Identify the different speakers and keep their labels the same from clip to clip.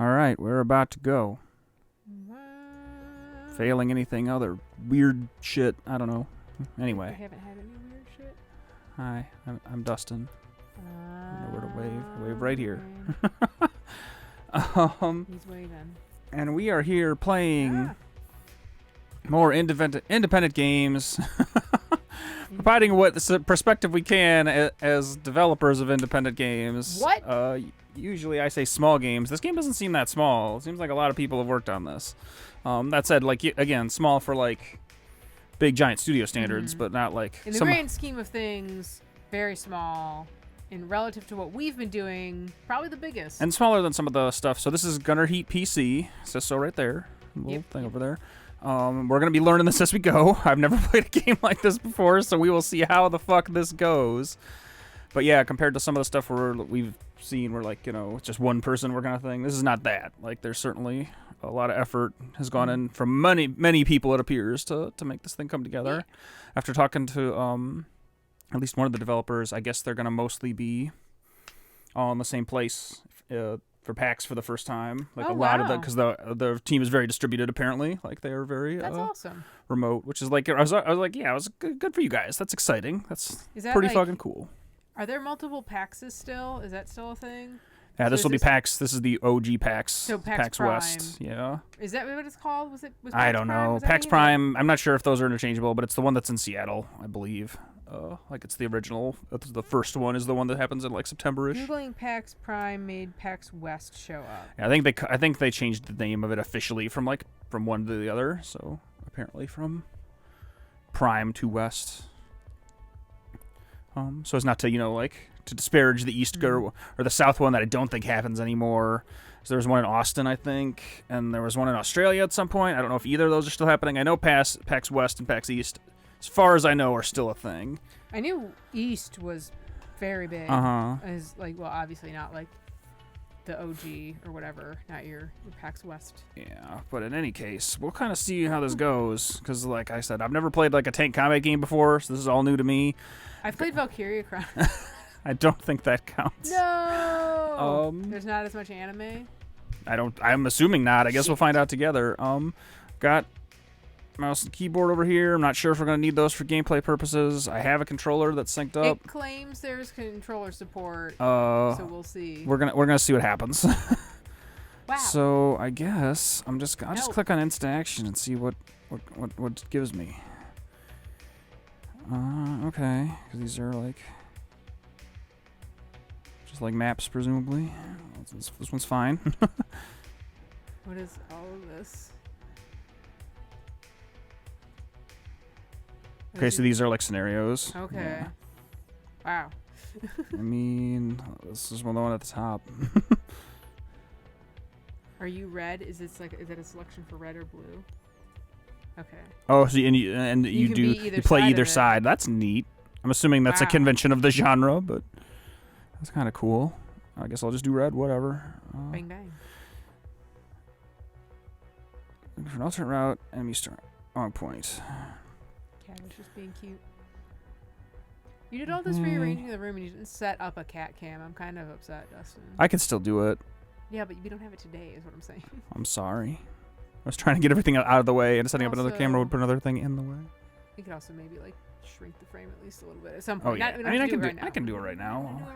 Speaker 1: Alright, we're about to go. Failing anything other weird shit. I don't know. Anyway.
Speaker 2: I haven't had any weird shit.
Speaker 1: Hi, I'm Dustin. I don't know where to wave. I wave right here.
Speaker 2: He's waving.
Speaker 1: And we are here playing more independent games. Providing what perspective we can as developers of independent games.
Speaker 2: What?
Speaker 1: Usually I say small games. This game doesn't seem that small. It seems like a lot of people have worked on this. That said, like, again, small for like big giant studio standards, but not like
Speaker 2: in the grand scheme of things, very small. And relative to what we've been doing, probably the biggest.
Speaker 1: And smaller than some of the stuff. So this is Gunner Heat PC. It says so right there. Little thing over there. We're going to be learning this as we go. I've never played a game like this before, so we will see how the fuck this goes. But yeah, compared to some of the stuff we've seen where, like, you know, it's just one person working on a thing, this is not that. Like, there's certainly a lot of effort has gone in from many people, it appears, to make this thing come together. After talking to at least one of the developers, I guess they're going to mostly be all in the same place for PAX for the first time. Like a lot of the, because the team is very distributed apparently. Like they are very
Speaker 2: that's awesome.
Speaker 1: Remote, which is like I was like, yeah, it was good for you guys. That's exciting. That's pretty
Speaker 2: like,
Speaker 1: fucking cool.
Speaker 2: Are there multiple PAXs still? Is that still a thing?
Speaker 1: Yeah, this will be PAX. This is the OG PAX.
Speaker 2: So
Speaker 1: PAX
Speaker 2: Prime.
Speaker 1: West. Yeah.
Speaker 2: Is that what it's called? Was
Speaker 1: I don't know. PAX Prime. I'm not sure if those are interchangeable, but it's the one that's in Seattle, I believe. Like it's the original. The first one is the one that happens in like September-ish.
Speaker 2: Googling PAX Prime made PAX West show up.
Speaker 1: Yeah, I think they changed the name of it officially from one to the other. So apparently from Prime to West. So as not to to disparage the East or the South one that I don't think happens anymore. So there was one in Austin, I think, and there was one in Australia at some point. I don't know if either of those are still happening. I know PAX West and PAX East, as far as I know, are still a thing.
Speaker 2: I knew East was very big. As like, well, obviously not like the OG or whatever, not your PAX West.
Speaker 1: Yeah, but in any case, we'll kind of see how this goes, because like I said, I've never played like a tank combat game before, so this is all new to me.
Speaker 2: I've played Valkyria Chronicles.
Speaker 1: I don't think that counts.
Speaker 2: No. There's not as much anime.
Speaker 1: I'm assuming not. I guess we'll find out together. Got mouse and keyboard over here. I'm not sure if we're gonna need those for gameplay purposes. I have a controller that's synced up.
Speaker 2: It claims there's controller support. So we'll see.
Speaker 1: We're gonna see what happens.
Speaker 2: Wow.
Speaker 1: So I guess I'll just click on instant action and see what it gives me. Okay, because these are like just like maps, presumably. This one's fine.
Speaker 2: What is all of this?
Speaker 1: Okay, so these are like scenarios.
Speaker 2: Okay.
Speaker 1: Yeah.
Speaker 2: Wow.
Speaker 1: I mean, this is one at the top.
Speaker 2: Are you red? Is that a selection for red or blue? Okay.
Speaker 1: Oh, so you play either side. That's neat. I'm assuming that's a convention of the genre, but that's kind of cool. I guess I'll just do red, whatever.
Speaker 2: Bang bang.
Speaker 1: For an alternate route, enemy start on point.
Speaker 2: Cat is just being cute. You did all this rearranging of the room and you didn't set up a cat cam. I'm kind of upset, Dustin.
Speaker 1: I can still do it.
Speaker 2: Yeah, but we don't have it today, is what I'm saying.
Speaker 1: I'm sorry. I was trying to get everything out of the way, and setting up another camera would put another thing in the way.
Speaker 2: We could also maybe like shrink the frame at least a little bit at some point.
Speaker 1: Oh yeah, I can do it right now.
Speaker 2: I can do it right now.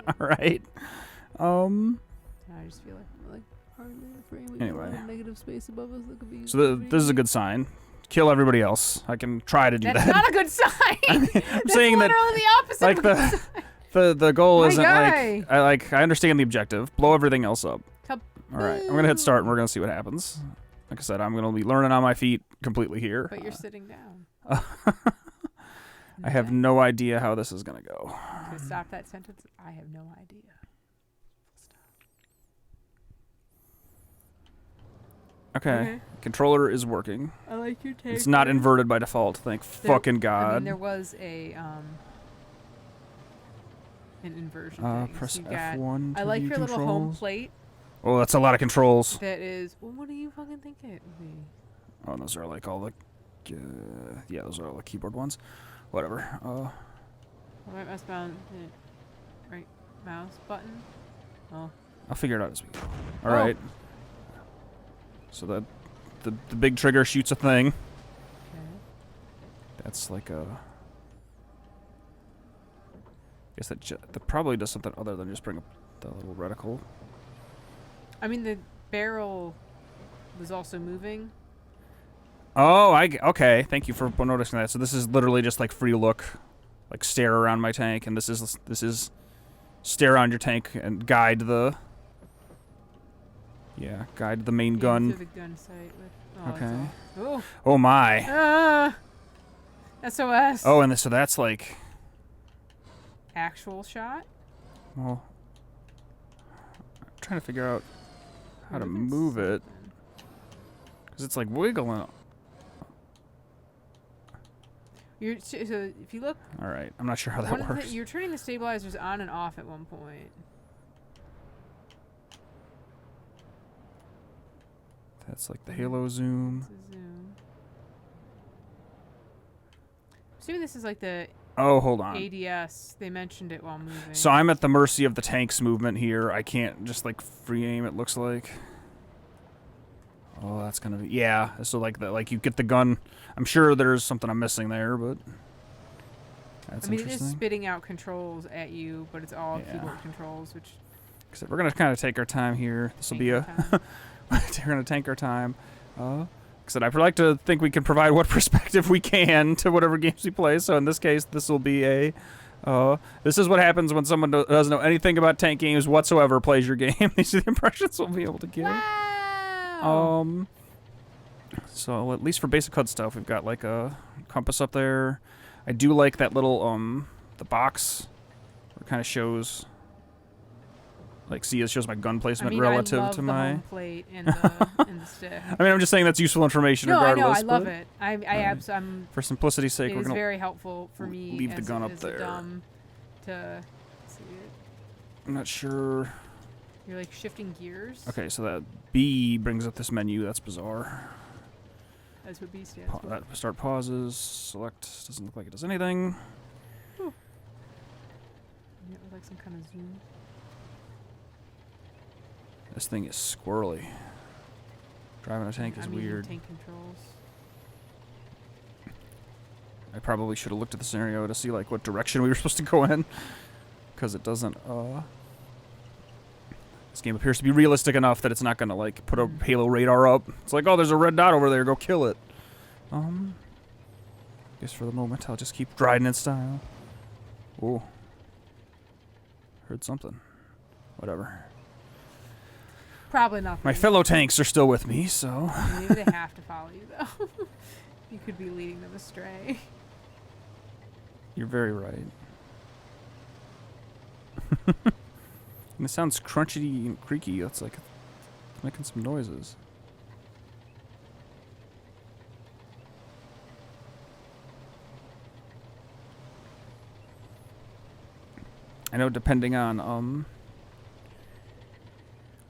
Speaker 1: All right.
Speaker 2: I just feel like hardly a frame.
Speaker 1: Anyway.
Speaker 2: Negative space above us that could be.
Speaker 1: So this is a good sign. Kill everybody else. I can try to do that.
Speaker 2: That's not a good sign.
Speaker 1: I'm saying that
Speaker 2: literally the opposite.
Speaker 1: Like
Speaker 2: of a good sign.
Speaker 1: the goal
Speaker 2: My
Speaker 1: isn't
Speaker 2: guy.
Speaker 1: I understand the objective. Blow everything else up.
Speaker 2: Kaboom.
Speaker 1: All right, I'm gonna hit start and we're gonna see what happens. Like I said, I'm gonna be learning on my feet completely here.
Speaker 2: But you're sitting down.
Speaker 1: I have no idea how this is gonna go.
Speaker 2: To stop that sentence, I have no idea.
Speaker 1: Okay. Controller is working.
Speaker 2: I like your take.
Speaker 1: It's not inverted by default. Thank fucking God.
Speaker 2: I mean, there was an inversion thing.
Speaker 1: Press
Speaker 2: So you got,
Speaker 1: F1 to
Speaker 2: I like
Speaker 1: view
Speaker 2: your little home
Speaker 1: controls.
Speaker 2: plate.
Speaker 1: Oh, that's a lot of controls.
Speaker 2: That is. Well, what do you fucking think it would be?
Speaker 1: Oh, those are like all the. Yeah, those are all the keyboard ones. Whatever.
Speaker 2: Right mouse button. Right mouse button. Oh,
Speaker 1: I'll figure it out as we go. All
Speaker 2: Oh.
Speaker 1: right. So the big trigger shoots a thing.
Speaker 2: Okay.
Speaker 1: That's like a. I guess that probably does something other than just bring up the little reticle.
Speaker 2: I mean, the barrel was also moving.
Speaker 1: Oh, okay. Thank you for noticing that. So this is literally just like free look, like stare around my tank, and this is stare around your tank and guide the. Yeah, guide the main gun.
Speaker 2: Into the gun sight with.
Speaker 1: Okay.
Speaker 2: Oh.
Speaker 1: Oh my.
Speaker 2: SOS.
Speaker 1: Oh, and so that's like.
Speaker 2: Actual shot.
Speaker 1: Well, I'm trying to figure out how to
Speaker 2: Moving
Speaker 1: move it
Speaker 2: something.
Speaker 1: because it's like wiggling.
Speaker 2: So if you look,
Speaker 1: All right, I'm not sure how that works.
Speaker 2: you're turning the stabilizers on and off at one point.
Speaker 1: That's like the halo zoom.
Speaker 2: It's a zoom. Assuming this is like the
Speaker 1: Oh, hold on.
Speaker 2: ADS. They mentioned it while moving.
Speaker 1: So I'm at the mercy of the tank's movement here. I can't just like free aim. It looks like. Oh, that's gonna be yeah. So like you get the gun. I'm sure there's something I'm missing there, but that's
Speaker 2: I mean, it
Speaker 1: interesting.
Speaker 2: is spitting out controls at you, but it's all
Speaker 1: Yeah.
Speaker 2: keyboard controls, which.
Speaker 1: Except we're gonna kind of take our time here. This will be a. We're gonna take our time. Because I'd like to think we can provide what perspective we can to whatever games we play. So in this case, this will be a. This is what happens when someone doesn't know anything about tank games whatsoever plays your game. These are the impressions we'll be able to give.
Speaker 2: Wow.
Speaker 1: So at least for basic HUD stuff, we've got like a compass up there. I do like that little the box. Where it kind of shows. Like, see, it shows my gun placement relative
Speaker 2: I love
Speaker 1: to
Speaker 2: the
Speaker 1: my.
Speaker 2: home plate and the stick.
Speaker 1: I mean, I'm just saying that's useful information
Speaker 2: No,
Speaker 1: regardless.
Speaker 2: I know, I love
Speaker 1: but
Speaker 2: it. I'm.
Speaker 1: For simplicity's sake,
Speaker 2: It
Speaker 1: we're
Speaker 2: is
Speaker 1: gonna
Speaker 2: very helpful for me.
Speaker 1: leave the
Speaker 2: as
Speaker 1: gun
Speaker 2: a,
Speaker 1: up
Speaker 2: as a
Speaker 1: there.
Speaker 2: dumb to see it.
Speaker 1: I'm not sure.
Speaker 2: You're like shifting gears.
Speaker 1: Okay, so that B brings up this menu. That's bizarre.
Speaker 2: That's what B stands for.
Speaker 1: That start pauses. Select. Doesn't look like it does anything.
Speaker 2: Yeah, it was like some kind of zoom.
Speaker 1: This thing is squirrely. Driving a tank is weird.
Speaker 2: Tank controls.
Speaker 1: I probably should have looked at the scenario to see like what direction we were supposed to go in, because it doesn't. This game appears to be realistic enough that it's not gonna like put a Halo radar up. It's like, oh, there's a red dot over there. Go kill it. Guess for the moment I'll just keep riding in style. Ooh. Heard something. Whatever.
Speaker 2: Probably nothing.
Speaker 1: My fellow tanks are still with me, so.
Speaker 2: Maybe they have to follow you though. You could be leading them astray.
Speaker 1: You're very right. And it sounds crunchy and creaky. It's like it's making some noises. I know depending on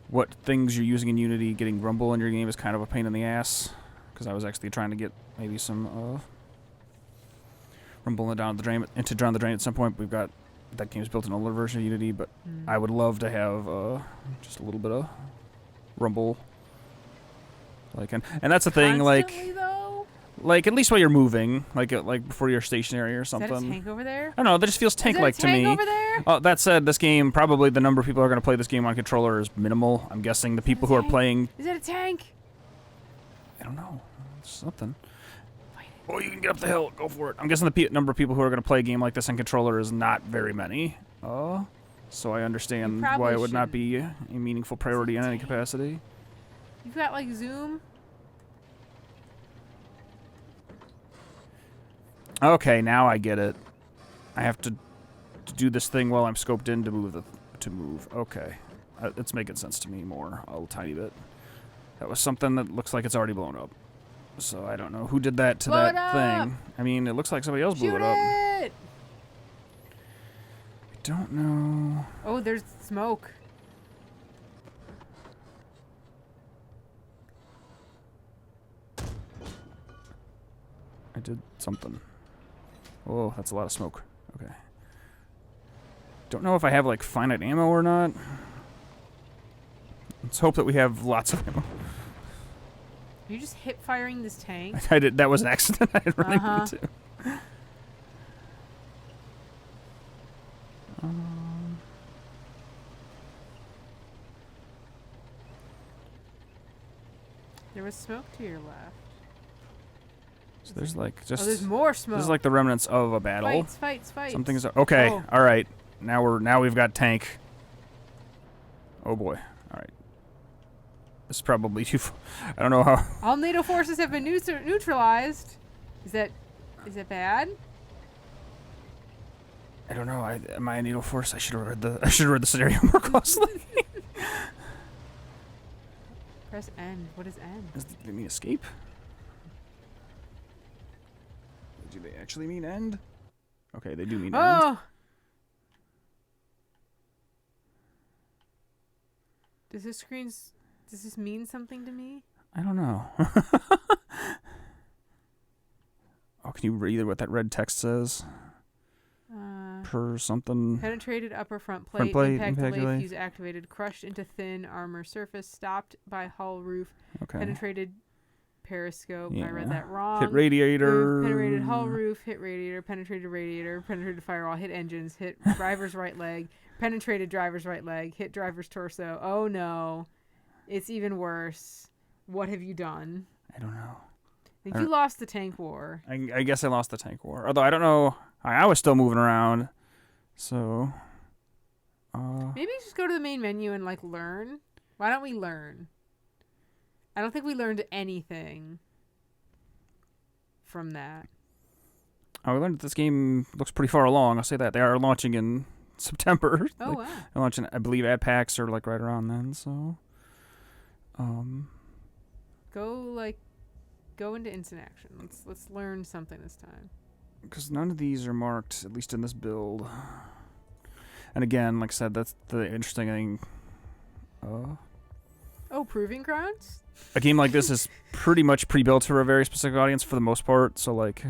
Speaker 1: what things you're using in Unity, getting rumble in your game is kind of a pain in the ass. Because I was actually trying to get maybe some rumble down the drain at some point. We've got that game's built in an older version of Unity, but I would love to have just a little bit of rumble. Like and that's the thing. Like at least while you're moving, like before you're stationary or something.
Speaker 2: Is that a tank over there?
Speaker 1: I don't know. That just feels tank-like to me.
Speaker 2: Over there?
Speaker 1: That said, this game probably the number of people who are going to play this game on controller is minimal. I'm guessing the people who are playing.
Speaker 2: Is that a tank?
Speaker 1: I don't know. It's something. Oh, you can get up the hill. Go for it. I'm guessing the number of people who are going to play a game like this on controller is not very many. So I understand why it would not be a meaningful priority in any capacity.
Speaker 2: You've got like zoom.
Speaker 1: Okay, now I get it. I have to do this thing while I'm scoped in to move. Okay, it's making sense to me more a tiny bit. That was something that looks like it's already blown up. So I don't know who did that to that thing. I mean, it looks like somebody else blew it up. I don't know.
Speaker 2: Oh, there's smoke.
Speaker 1: I did something. Oh, that's a lot of smoke. Okay. Don't know if I have like finite ammo or not. Let's hope that we have lots of ammo.
Speaker 2: Are you just hip firing this tank?
Speaker 1: I did. That was an accident. I didn't really mean to.
Speaker 2: There was smoke to your left.
Speaker 1: So there's like just.
Speaker 2: Oh, there's more smoke.
Speaker 1: This is like the remnants of a battle.
Speaker 2: Fights.
Speaker 1: Something's okay.
Speaker 2: Oh.
Speaker 1: All right. Now we've got tank. Oh boy. All right. This is probably too. I don't know how.
Speaker 2: All NATO forces have been neutralized. Is that bad?
Speaker 1: I don't know. Am I a needle force? I should have read the scenario more closely.
Speaker 2: Press N. What is N?
Speaker 1: Do they mean escape? Do they actually mean end? Okay, they do mean end.
Speaker 2: Does this mean something to me?
Speaker 1: I don't know. Oh, can you read what that red text says? Per something.
Speaker 2: Penetrated upper front plate. Impact delay fuse activated. Crushed into thin armor surface. Stopped by hull roof.
Speaker 1: Okay.
Speaker 2: Penetrated periscope.
Speaker 1: Yeah.
Speaker 2: I read that wrong.
Speaker 1: Hit radiator.
Speaker 2: Penetrated hull roof. Hit radiator. Penetrated firewall. Hit engines. Hit driver's right leg. Penetrated driver's right leg. Hit driver's torso. Oh no. It's even worse. What have you done?
Speaker 1: I don't know.
Speaker 2: I think you lost the tank war.
Speaker 1: I guess I lost the tank war. Although I don't know. I was still moving around. So.
Speaker 2: Maybe just go to the main menu and like learn. Why don't we learn? I don't think we learned anything from that.
Speaker 1: We learned that this game looks pretty far along. I'll say that. They are launching in September.
Speaker 2: Oh, wow.
Speaker 1: They're launching, I believe, ad packs are like right around then. So.
Speaker 2: Go into instant action. Let's learn something this time.
Speaker 1: Because none of these are marked, at least in this build. And again, like I said, that's the interesting thing.
Speaker 2: Proving grounds?
Speaker 1: A game like this is pretty much pre-built for a very specific audience for the most part. So, like,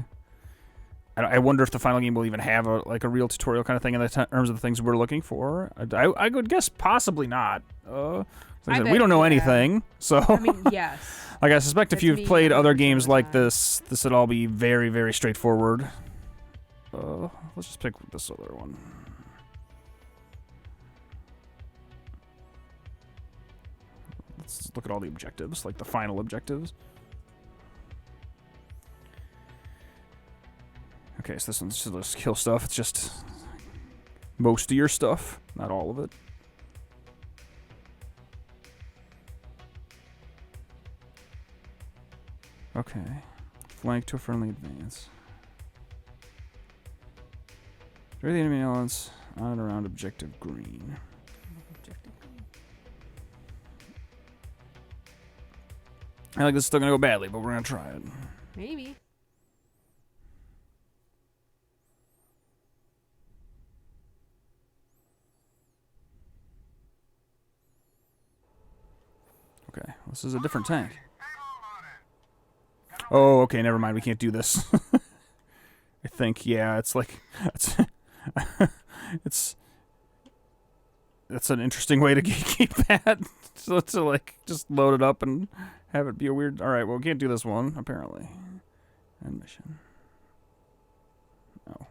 Speaker 1: I wonder if the final game will even have a real tutorial kind of thing in the terms of the things we're looking for. I would guess possibly not. We don't know anything, so.
Speaker 2: I mean, yes.
Speaker 1: Like, I suspect if you've played other games like this would all be very, very straightforward. Let's just pick this other one. Let's look at all the objectives, like the final objectives. Okay, so this one's just the skill stuff. It's just most of your stuff, not all of it. Okay. Flank to a friendly advance. Destroy the enemy elements on and around objective green. I think this is still going to go badly, but we're going to try it.
Speaker 2: Maybe.
Speaker 1: Okay, this is a different tank. Oh, okay, never mind. We can't do this. I think, yeah, it's like... That's an interesting way to keep that. So to, like, just load it up and have it be a weird... Alright, well, we can't do this one, apparently. End mission. No.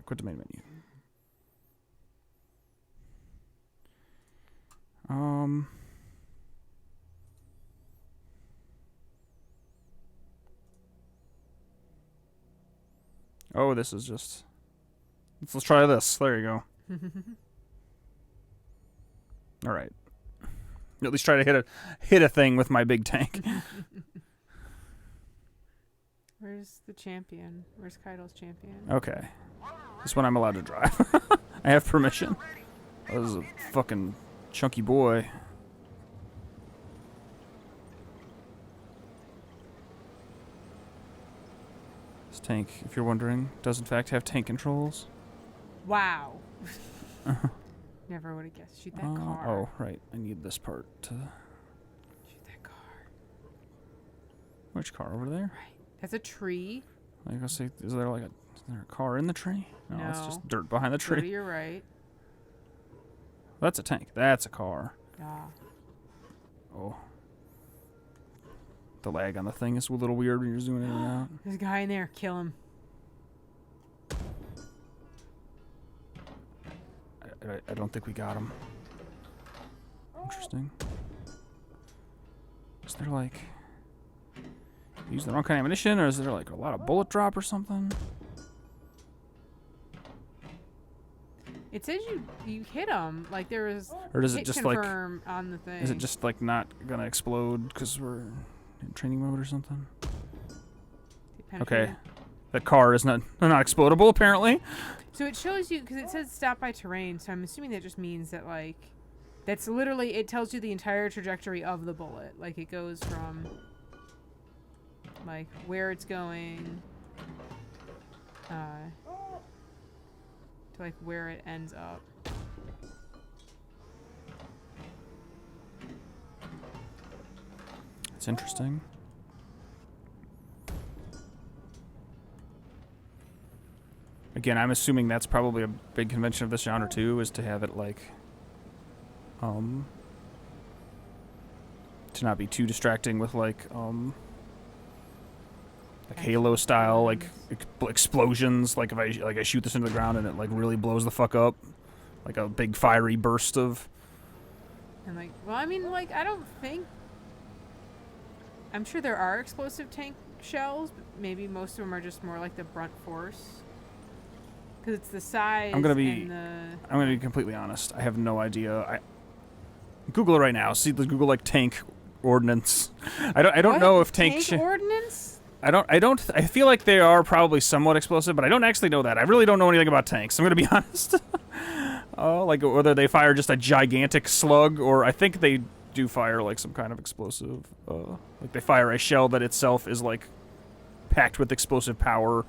Speaker 1: Quit the main menu. Oh, this is just... Let's try this. There you go. All right. At least try to hit a thing with my big tank.
Speaker 2: Where's the champion? Where's Kaido's champion?
Speaker 1: Okay. This one I'm allowed to drive. I have permission. Oh, this is a fucking chunky boy. This tank, if you're wondering, does in fact have tank controls.
Speaker 2: Wow. Never would have guessed. Shoot that car.
Speaker 1: Oh, right. I need this part to...
Speaker 2: Shoot that car.
Speaker 1: Which car? Over there?
Speaker 2: Right. That's a tree.
Speaker 1: I was gonna say, is there a car in the tree? No, it's just dirt behind the tree.
Speaker 2: You're right.
Speaker 1: That's a tank. That's a car.
Speaker 2: Ah.
Speaker 1: Uh-oh. The lag on the thing is a little weird when you're zooming in and out.
Speaker 2: There's a guy in there. Kill him.
Speaker 1: I don't think we got him. Interesting. Is there like... use the wrong kind of ammunition, or is there like a lot of bullet drop or something?
Speaker 2: It says you hit him. Like there was
Speaker 1: Or does
Speaker 2: hit
Speaker 1: it just
Speaker 2: confirm on the thing.
Speaker 1: Is it just like not gonna explode because we're in training mode or something? Okay. That car is not explodable apparently.
Speaker 2: So it shows you, because it says stop by terrain, so I'm assuming that just means that, like, that's literally, it tells you the entire trajectory of the bullet. Like, it goes from, like, where it's going, to, like, where it ends up.
Speaker 1: It's interesting. Again, I'm assuming that's probably a big convention of this genre too, is to have it like, to not be too distracting with like Halo style like explosions. Like if I shoot this into the ground and it like really blows the fuck up, like a big fiery burst of.
Speaker 2: And like, well, I mean, like, I don't think. I'm sure there are explosive tank shells, but maybe most of them are just more like the brunt force. Because it's the size.
Speaker 1: I'm gonna be completely honest. I have no idea. Google it right now. See, Google like tank ordnance. I don't know if tank
Speaker 2: ordnance.
Speaker 1: I feel like they are probably somewhat explosive, but I don't actually know that. I really don't know anything about tanks. I'm gonna be honest. Like whether they fire just a gigantic slug, or I think they do fire like some kind of explosive. Like they fire a shell that itself is like packed with explosive power.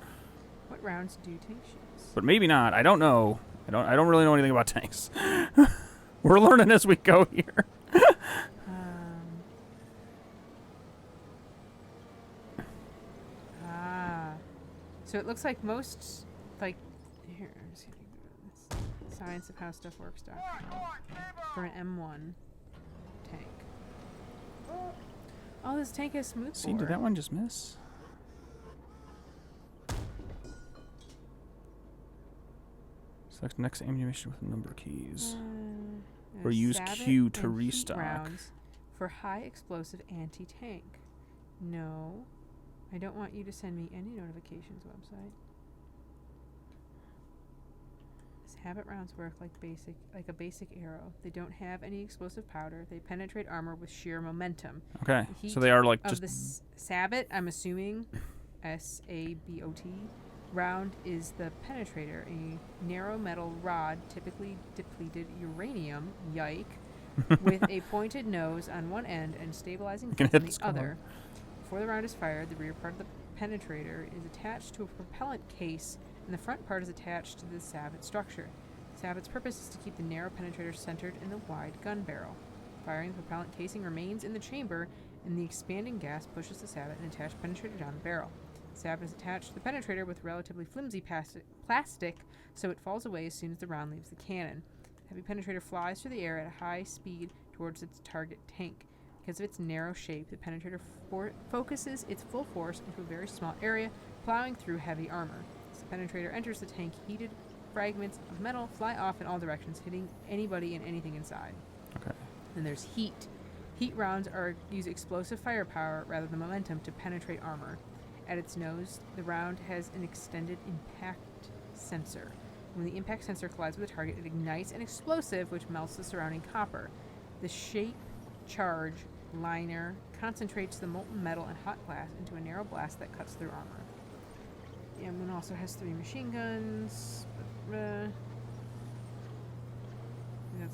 Speaker 2: What rounds do tank shoot?
Speaker 1: But maybe not. I don't know. I don't really know anything about tanks. We're learning as we go here.
Speaker 2: So it looks like most, like, here, I'm just gonna do this. Science of how stuff works document for an M1 tank. Oh, this tank has smooth bore.
Speaker 1: See, did that one just miss? Select next ammunition with number keys. Or use Q to restock.
Speaker 2: Rounds for high explosive anti-tank. No. I don't want you to send me any notifications website. Habit rounds work like a basic arrow. They don't have any explosive powder. They penetrate armor with sheer momentum.
Speaker 1: Okay, so they are like
Speaker 2: of
Speaker 1: just...
Speaker 2: the Sabot, I'm assuming, S-A-B-O-T, round is the penetrator, a narrow metal rod, typically depleted uranium, yike, with a pointed nose on one end and stabilizing fins on the other. Before the round is fired, the rear part of the penetrator is attached to a propellant case, and the front part is attached to the Sabot structure. Sabot's purpose is to keep the narrow penetrator centered in the wide gun barrel. Firing the propellant casing remains in the chamber, and the expanding gas pushes the Sabot and attached penetrator down the barrel. The Sabot is attached to the penetrator with relatively flimsy plastic, so it falls away as soon as the round leaves the cannon. The heavy penetrator flies through the air at a high speed towards its target tank. Because of its narrow shape, the penetrator focuses its full force into a very small area, plowing through heavy armor. As the penetrator enters the tank, heated fragments of metal fly off in all directions, hitting anybody and anything inside.
Speaker 1: Okay.
Speaker 2: Then there's heat. Heat rounds use explosive firepower rather than momentum to penetrate armor. At its nose, the round has an extended impact sensor. When the impact sensor collides with a target, it ignites an explosive which melts the surrounding copper. The shape charge liner concentrates the molten metal and hot glass into a narrow blast that cuts through armor. The M1 also has 3 machine guns. That's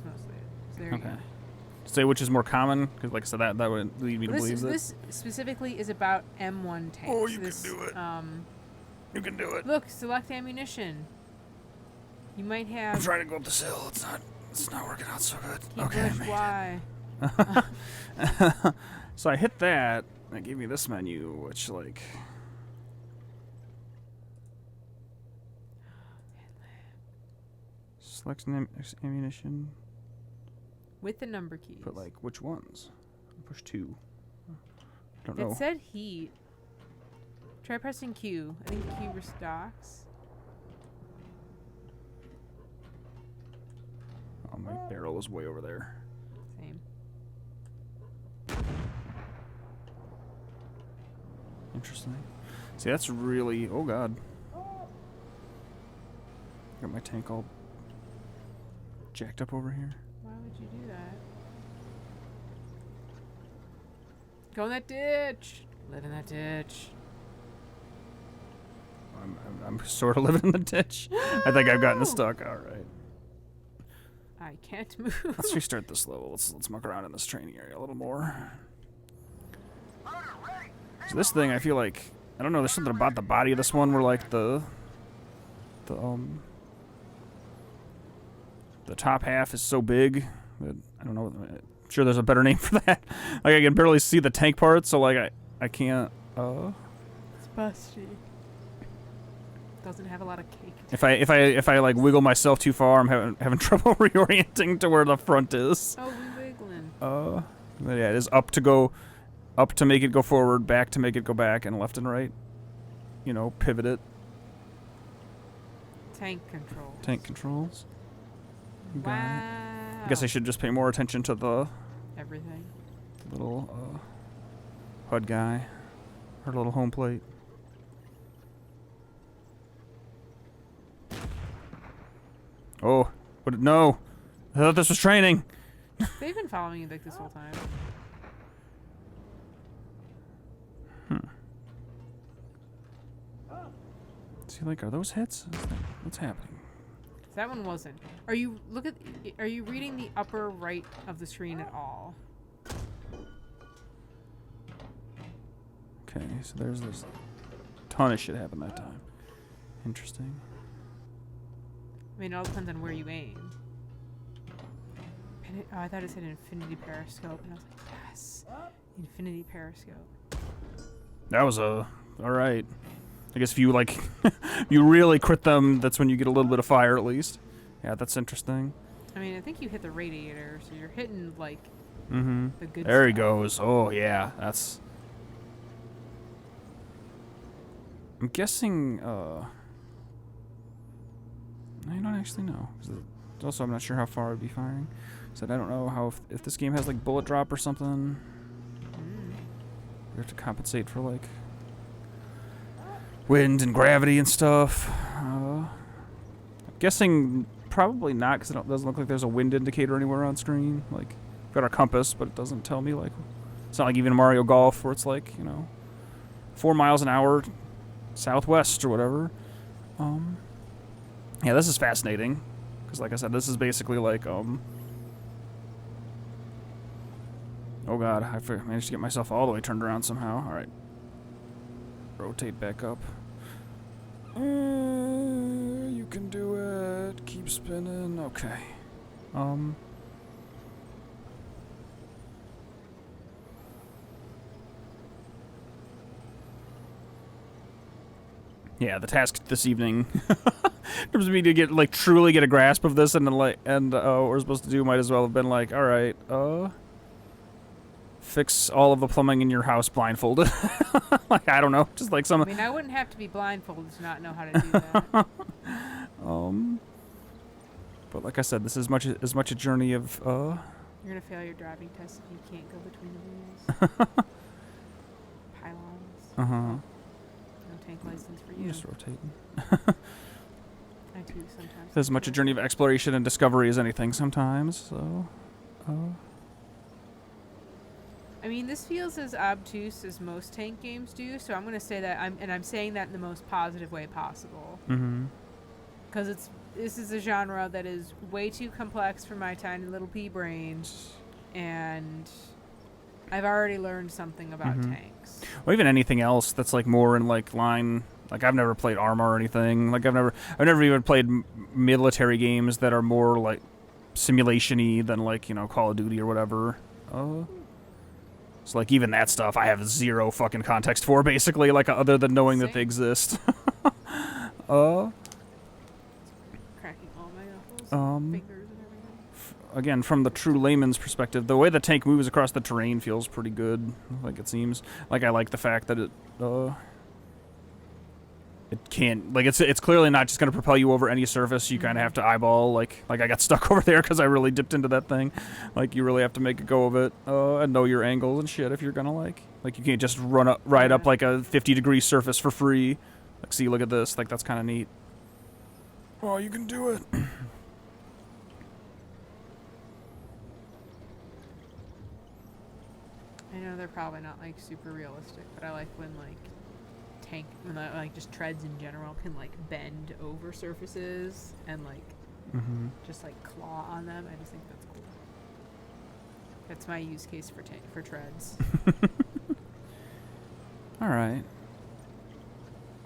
Speaker 2: mostly it. So there you go.
Speaker 1: Say which is more common, because like I said, that would lead me to believe that.
Speaker 2: This specifically is about M1 tanks.
Speaker 1: Oh, you can do it. You can do it.
Speaker 2: Look, select ammunition. You might have.
Speaker 1: I'm trying to go up this hill. It's not working out so good.
Speaker 2: Keep
Speaker 1: Okay.
Speaker 2: why?
Speaker 1: So I hit that. It gave me this menu, which like. Select ammunition.
Speaker 2: With the number keys.
Speaker 1: But like, which ones? Push 2. Don't know.
Speaker 2: It said heat. Try pressing Q. I think Q restocks.
Speaker 1: Oh, my barrel is way over there.
Speaker 2: Same.
Speaker 1: Interesting. See, that's really... Oh, God. Got my tank all jacked up over here.
Speaker 2: Why would you do that? Go in that ditch. Live in that ditch.
Speaker 1: I'm sort of living in the ditch. I think I've gotten stuck. All right.
Speaker 2: I can't move.
Speaker 1: Let's restart this level. Let's muck around in this training area a little more. So this thing, I feel like, I don't know, there's something about the body of this one where like the top half is so big that I don't know. I'm sure there's a better name for that. Like I can barely see the tank part, so like I can't.
Speaker 2: It's busty. Doesn't have a lot of cake.
Speaker 1: If I like wiggle myself too far, I'm having trouble reorienting to where the front is.
Speaker 2: Oh, we wiggling.
Speaker 1: But yeah, it is up to make it go forward, back to make it go back, and left and right. You know, pivot it.
Speaker 2: Tank control.
Speaker 1: Tank controls. You got it.
Speaker 2: Wow.
Speaker 1: I guess I should just pay more attention to the
Speaker 2: Everything.
Speaker 1: little HUD guy, her little home plate. Oh, no! I thought this was training.
Speaker 2: They've been following you like this whole time.
Speaker 1: See, like, are those hits? What's happening?
Speaker 2: That one wasn't. Are you reading the upper right of the screen at all?
Speaker 1: Okay, so there's this ton of shit happened that time. Interesting.
Speaker 2: I mean, it all depends on where you aim. Oh, I thought it said infinity periscope, and I was like, yes, infinity periscope.
Speaker 1: That was all right. I guess if you like, you really crit them, that's when you get a little bit of fire at least. Yeah, that's interesting.
Speaker 2: I mean, I think you hit the radiator, so you're hitting like
Speaker 1: Mm-hmm.
Speaker 2: the good
Speaker 1: There he
Speaker 2: stuff.
Speaker 1: goes. Oh yeah, that's. I'm guessing. I don't actually know. 'Cause also, I'm not sure how far I'd be firing. So I don't know how if this game has like bullet drop or something. We have to compensate for like wind and gravity and stuff. I'm guessing probably not, because it doesn't look like there's a wind indicator anywhere on screen. Like, we've got our compass, but it doesn't tell me like. It's not like even Mario Golf where it's like 4 miles an hour southwest or whatever. Yeah, this is fascinating, because like I said, this is basically like oh god, I managed to get myself all the way turned around somehow. All right, rotate back up. You can do it. Keep spinning. Okay. Yeah, the task this evening was me to get truly get a grasp of this, and then what we're supposed to do might as well have been like, all right, fix all of the plumbing in your house blindfolded. Like, I don't know, just like some.
Speaker 2: I mean, I wouldn't have to be blindfolded to not know how to do that.
Speaker 1: But like I said, this is as much a journey of
Speaker 2: You're gonna fail your driving test if you can't go between the wheels. Pylons. No tank license for you.
Speaker 1: Just rotating.
Speaker 2: I do sometimes.
Speaker 1: As much a journey of exploration and discovery as anything sometimes. So,
Speaker 2: I mean, this feels as obtuse as most tank games do, so I'm gonna say that I'm saying that in the most positive way possible. Because this is a genre that is way too complex for my tiny little pea brain, and I've already learned something about tanks.
Speaker 1: Or even anything else that's like more in like line. Like, I've never played Arma or anything. Like, I've never even played military games that are more like simulation-y than like Call of Duty or whatever. So like even that stuff I have zero fucking context for, basically, like other than knowing that they exist.
Speaker 2: Cracking all my knuckles, fingers, and everything.
Speaker 1: again, from the true layman's perspective, the way the tank moves across the terrain feels pretty good. Like, it seems. Like, I like the fact that it can't, like, it's clearly not just going to propel you over any surface. You kind of have to eyeball, like I got stuck over there because I really dipped into that thing. Like, you really have to make a go of it and know your angles and shit if you're going to, like, you can't just ride up, like, a 50-degree surface for free. Like, see, look at this. Like, that's kind of neat. Oh, you can do it.
Speaker 2: I know they're probably not like super realistic, but I like when like like just treads in general can like bend over surfaces and like just like claw on them. I just think that's cool. That's my use case for treads.
Speaker 1: All right.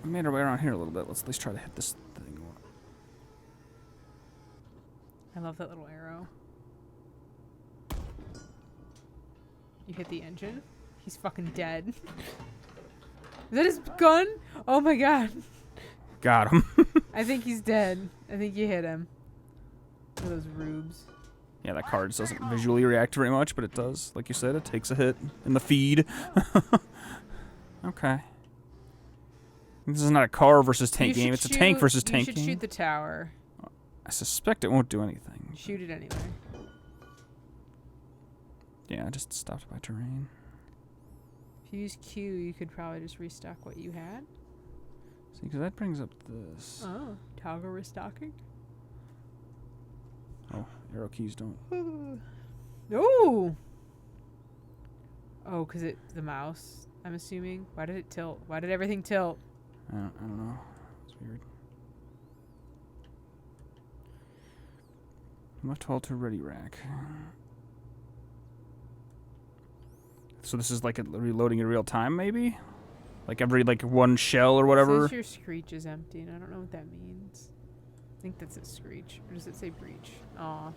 Speaker 1: We made our way around here a little bit. Let's at least try to hit this thing.
Speaker 2: I love that little arrow. You hit the engine. He's fucking dead. Is that his gun? Oh my god.
Speaker 1: Got him.
Speaker 2: I think he's dead. I think you hit him. Look at those rubes.
Speaker 1: Yeah, that card doesn't visually react very much, but it does. Like you said, it takes a hit in the feed. Okay. This is not a car versus tank game. It's a tank versus tank game.
Speaker 2: You should shoot the tower.
Speaker 1: I suspect it won't do anything.
Speaker 2: Shoot it anyway.
Speaker 1: Yeah, just stopped by terrain.
Speaker 2: If you use Q, you could probably just restock what you had.
Speaker 1: See, because that brings up this.
Speaker 2: Oh, toggle restocking.
Speaker 1: Oh, arrow keys don't.
Speaker 2: Ooh. Oh, because the mouse, I'm assuming. Why did it tilt? Why did everything tilt?
Speaker 1: I don't know. It's weird. Left hold to ready rack. So this is like reloading in real time, maybe? Like every one shell or whatever?
Speaker 2: It says your screech is empty, and I don't know what that means. I think that says screech. Or does it say breach? Aw. It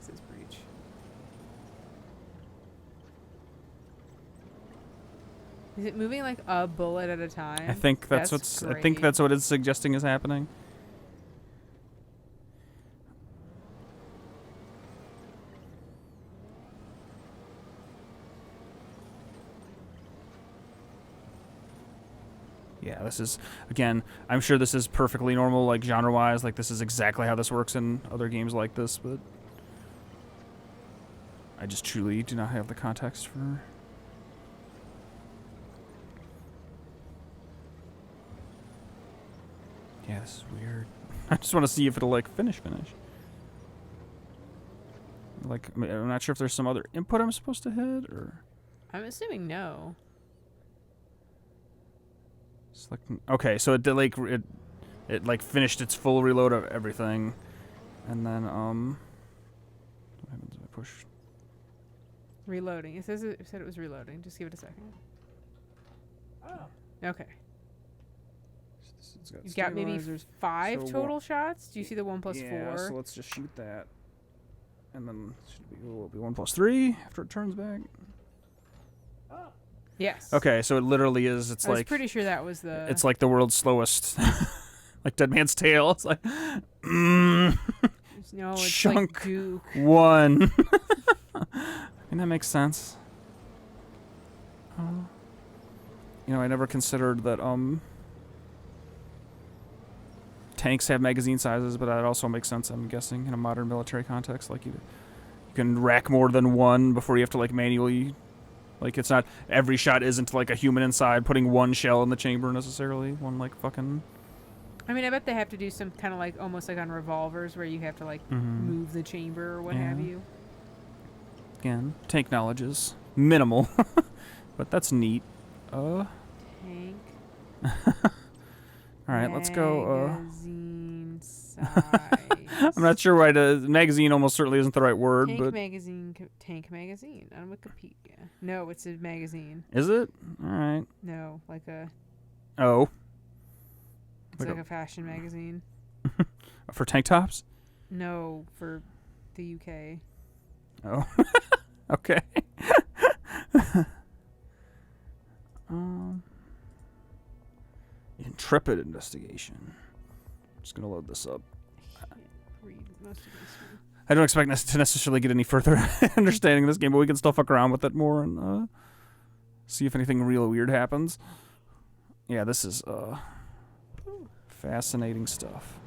Speaker 2: says breach. Is it moving like a bullet at a time?
Speaker 1: I think that's what it's suggesting is happening. Yeah, this is, again, I'm sure this is perfectly normal, like, genre-wise. Like, this is exactly how this works in other games like this, but I just truly do not have the context for... Yeah, this is weird. I just want to see if it'll, like, finish. Like, I mean, I'm not sure if there's some other input I'm supposed to hit, or...
Speaker 2: I'm assuming no.
Speaker 1: Okay, so it did, like, it like finished its full reload of everything, and then what happens if I push?
Speaker 2: Reloading. It said it was reloading. Just give it a second. Oh. Okay. You've got maybe 5 total shots. Do you see the 1 plus 4?
Speaker 1: Yeah, so let's just shoot that, and then it will be 1 plus 3 after it turns back.
Speaker 2: Yes.
Speaker 1: Okay, so it literally is. It's
Speaker 2: I was
Speaker 1: like
Speaker 2: pretty sure that was the.
Speaker 1: It's like the world's slowest, like Dead Man's Tale. It's like,
Speaker 2: No, it's
Speaker 1: chunk
Speaker 2: like Duke.
Speaker 1: 1. I mean, that makes sense. You know, I never considered that tanks have magazine sizes, but that also makes sense, I'm guessing, in a modern military context. Like, you can rack more than one before you have to, like, manually... Like, it's not... Every shot isn't, like, a human inside putting 1 shell in the chamber, necessarily. One, like, fucking...
Speaker 2: I mean, I bet they have to do some kind of, like, almost like on revolvers, where you have to, like, move the chamber or what have you.
Speaker 1: Again, tank knowledge is minimal. But that's neat.
Speaker 2: Tank.
Speaker 1: Alright, let's go,
Speaker 2: Magazine size.
Speaker 1: I'm not sure why the magazine almost certainly isn't the right word, but...
Speaker 2: Tank magazine on Wikipedia. No, it's a magazine.
Speaker 1: Is it? Alright.
Speaker 2: No, like a...
Speaker 1: Oh.
Speaker 2: It's like a fashion magazine.
Speaker 1: For tank tops?
Speaker 2: No, for the UK.
Speaker 1: Oh. Okay. Intrepid investigation. Just gonna load this up.
Speaker 2: I can't read most of this.
Speaker 1: I don't expect to necessarily get any further understanding of this game, but we can still fuck around with it more and see if anything real weird happens. Yeah, this is fascinating stuff.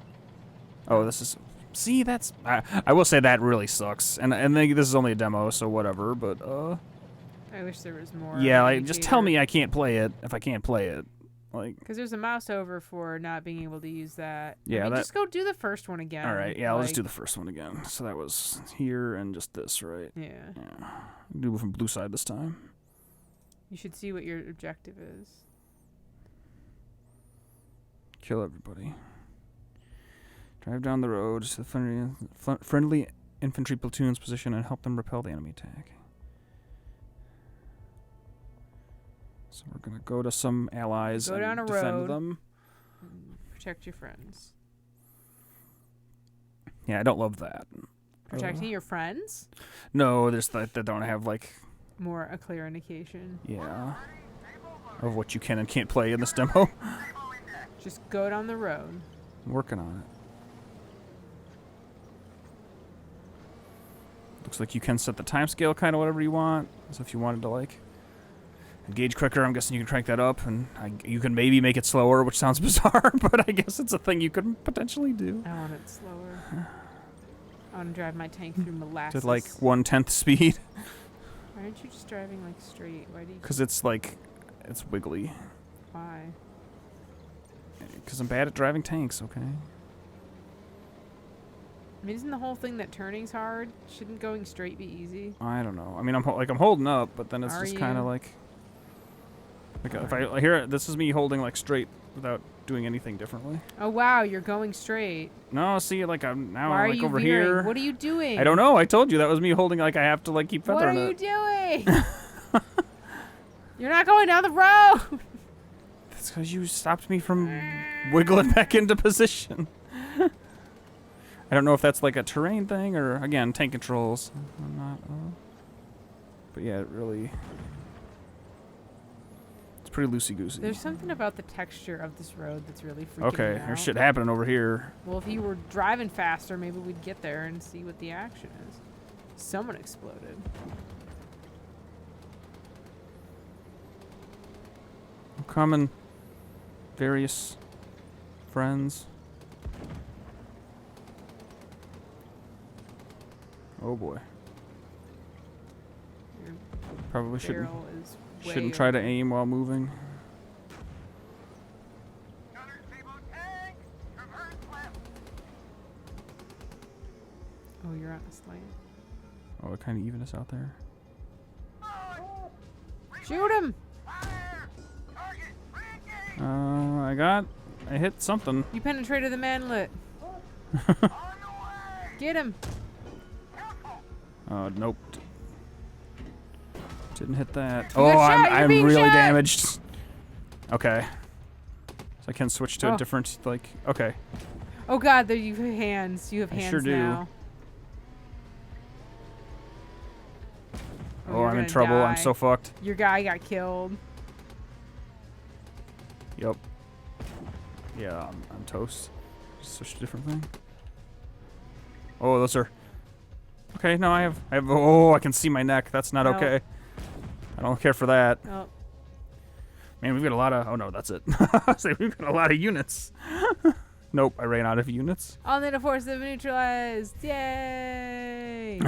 Speaker 1: Oh, this is... See, that's... I will say that really sucks. And this is only a demo, so whatever, but...
Speaker 2: I wish there was more.
Speaker 1: Yeah, like, just tell me I can't play it if I can't play it. Like...
Speaker 2: Because there's a mouse over for not being able to use that.
Speaker 1: Yeah,
Speaker 2: just go do the first one again.
Speaker 1: All right, yeah, I'll just do the first one again. So that was here and just this, right?
Speaker 2: Yeah.
Speaker 1: Yeah. Do it from blue side this time.
Speaker 2: You should see what your objective is.
Speaker 1: Kill everybody. Drive down the road to the friendly infantry platoon's position and help them repel the enemy attack. So we're going to go to some allies
Speaker 2: Go
Speaker 1: and
Speaker 2: down a
Speaker 1: defend
Speaker 2: road.
Speaker 1: them.
Speaker 2: Protect your friends.
Speaker 1: Yeah, I don't love that.
Speaker 2: Protecting your friends?
Speaker 1: No, there's that they don't have, like...
Speaker 2: More a clear indication.
Speaker 1: Yeah. Of what you can and can't play in this demo.
Speaker 2: Just go down the road.
Speaker 1: I'm working on it. Looks like you can set the time scale kind of whatever you want. So if you wanted to, like, engage quicker, I'm guessing you can crank that up. And you can maybe make it slower, which sounds bizarre, but I guess it's a thing you could potentially do.
Speaker 2: I want it slower. I want to drive my tank through molasses.
Speaker 1: To, like, 1/10 speed.
Speaker 2: Why aren't you just driving, like, straight? Why do you...
Speaker 1: Because it's, like, it's wiggly.
Speaker 2: Why?
Speaker 1: Because I'm bad at driving tanks, okay?
Speaker 2: I mean, isn't the whole thing that turning's hard? Shouldn't going straight be easy?
Speaker 1: I don't know. I mean, I'm holding up, but then it's
Speaker 2: Are
Speaker 1: just kind of
Speaker 2: you?
Speaker 1: like if I hear it, this is me holding like straight without doing anything differently.
Speaker 2: Oh, wow, you're going straight.
Speaker 1: No, see, like I'm now
Speaker 2: Why are
Speaker 1: like
Speaker 2: you
Speaker 1: over
Speaker 2: veering?
Speaker 1: here.
Speaker 2: What are you doing?
Speaker 1: I don't know. I told you that was me holding. Like I have to like keep
Speaker 2: What are
Speaker 1: feathering
Speaker 2: you
Speaker 1: it.
Speaker 2: doing? You're not going down the road.
Speaker 1: That's because you stopped me from wiggling back into position. I don't know if that's like a terrain thing or again tank controls. I'm not. But yeah, it really. It's pretty loosey goosey.
Speaker 2: There's something about the texture of this road that's really freaking me
Speaker 1: Okay,
Speaker 2: out.
Speaker 1: there's shit happening over here.
Speaker 2: Well, if you were driving faster, maybe we'd get there and see what the action is. Someone exploded.
Speaker 1: I'm coming. Various friends. Oh boy.
Speaker 2: Your
Speaker 1: Probably
Speaker 2: barrel is way
Speaker 1: shouldn't try to
Speaker 2: over.
Speaker 1: aim while moving.
Speaker 2: Oh, you're on a slant.
Speaker 1: Oh, it kind of even us out there.
Speaker 2: Shoot him!
Speaker 1: I hit something.
Speaker 2: You penetrated the manlet. Get him!
Speaker 1: Nope. Didn't hit that.
Speaker 2: You got shot, you're
Speaker 1: I'm
Speaker 2: being
Speaker 1: really
Speaker 2: shot!
Speaker 1: damaged. Okay. So I can switch to
Speaker 2: Oh.
Speaker 1: a different, like, okay.
Speaker 2: Oh god, there you have hands. You have
Speaker 1: I
Speaker 2: hands
Speaker 1: sure do.
Speaker 2: now.
Speaker 1: Oh,
Speaker 2: you're
Speaker 1: I'm in
Speaker 2: gonna
Speaker 1: trouble. I'm
Speaker 2: die.
Speaker 1: so fucked.
Speaker 2: Your guy got killed.
Speaker 1: Yep. Yeah, I'm toast. Just switch to a different thing. Oh, those are... Okay, no, I have... Oh, I can see my neck. That's not
Speaker 2: No.
Speaker 1: okay. I don't care for that.
Speaker 2: Oh,
Speaker 1: Man, we've got a lot of... Oh, no, that's it. Say, we've got a lot of units. Nope, I ran out of units.
Speaker 2: all NATO forces have been neutralized. Yay!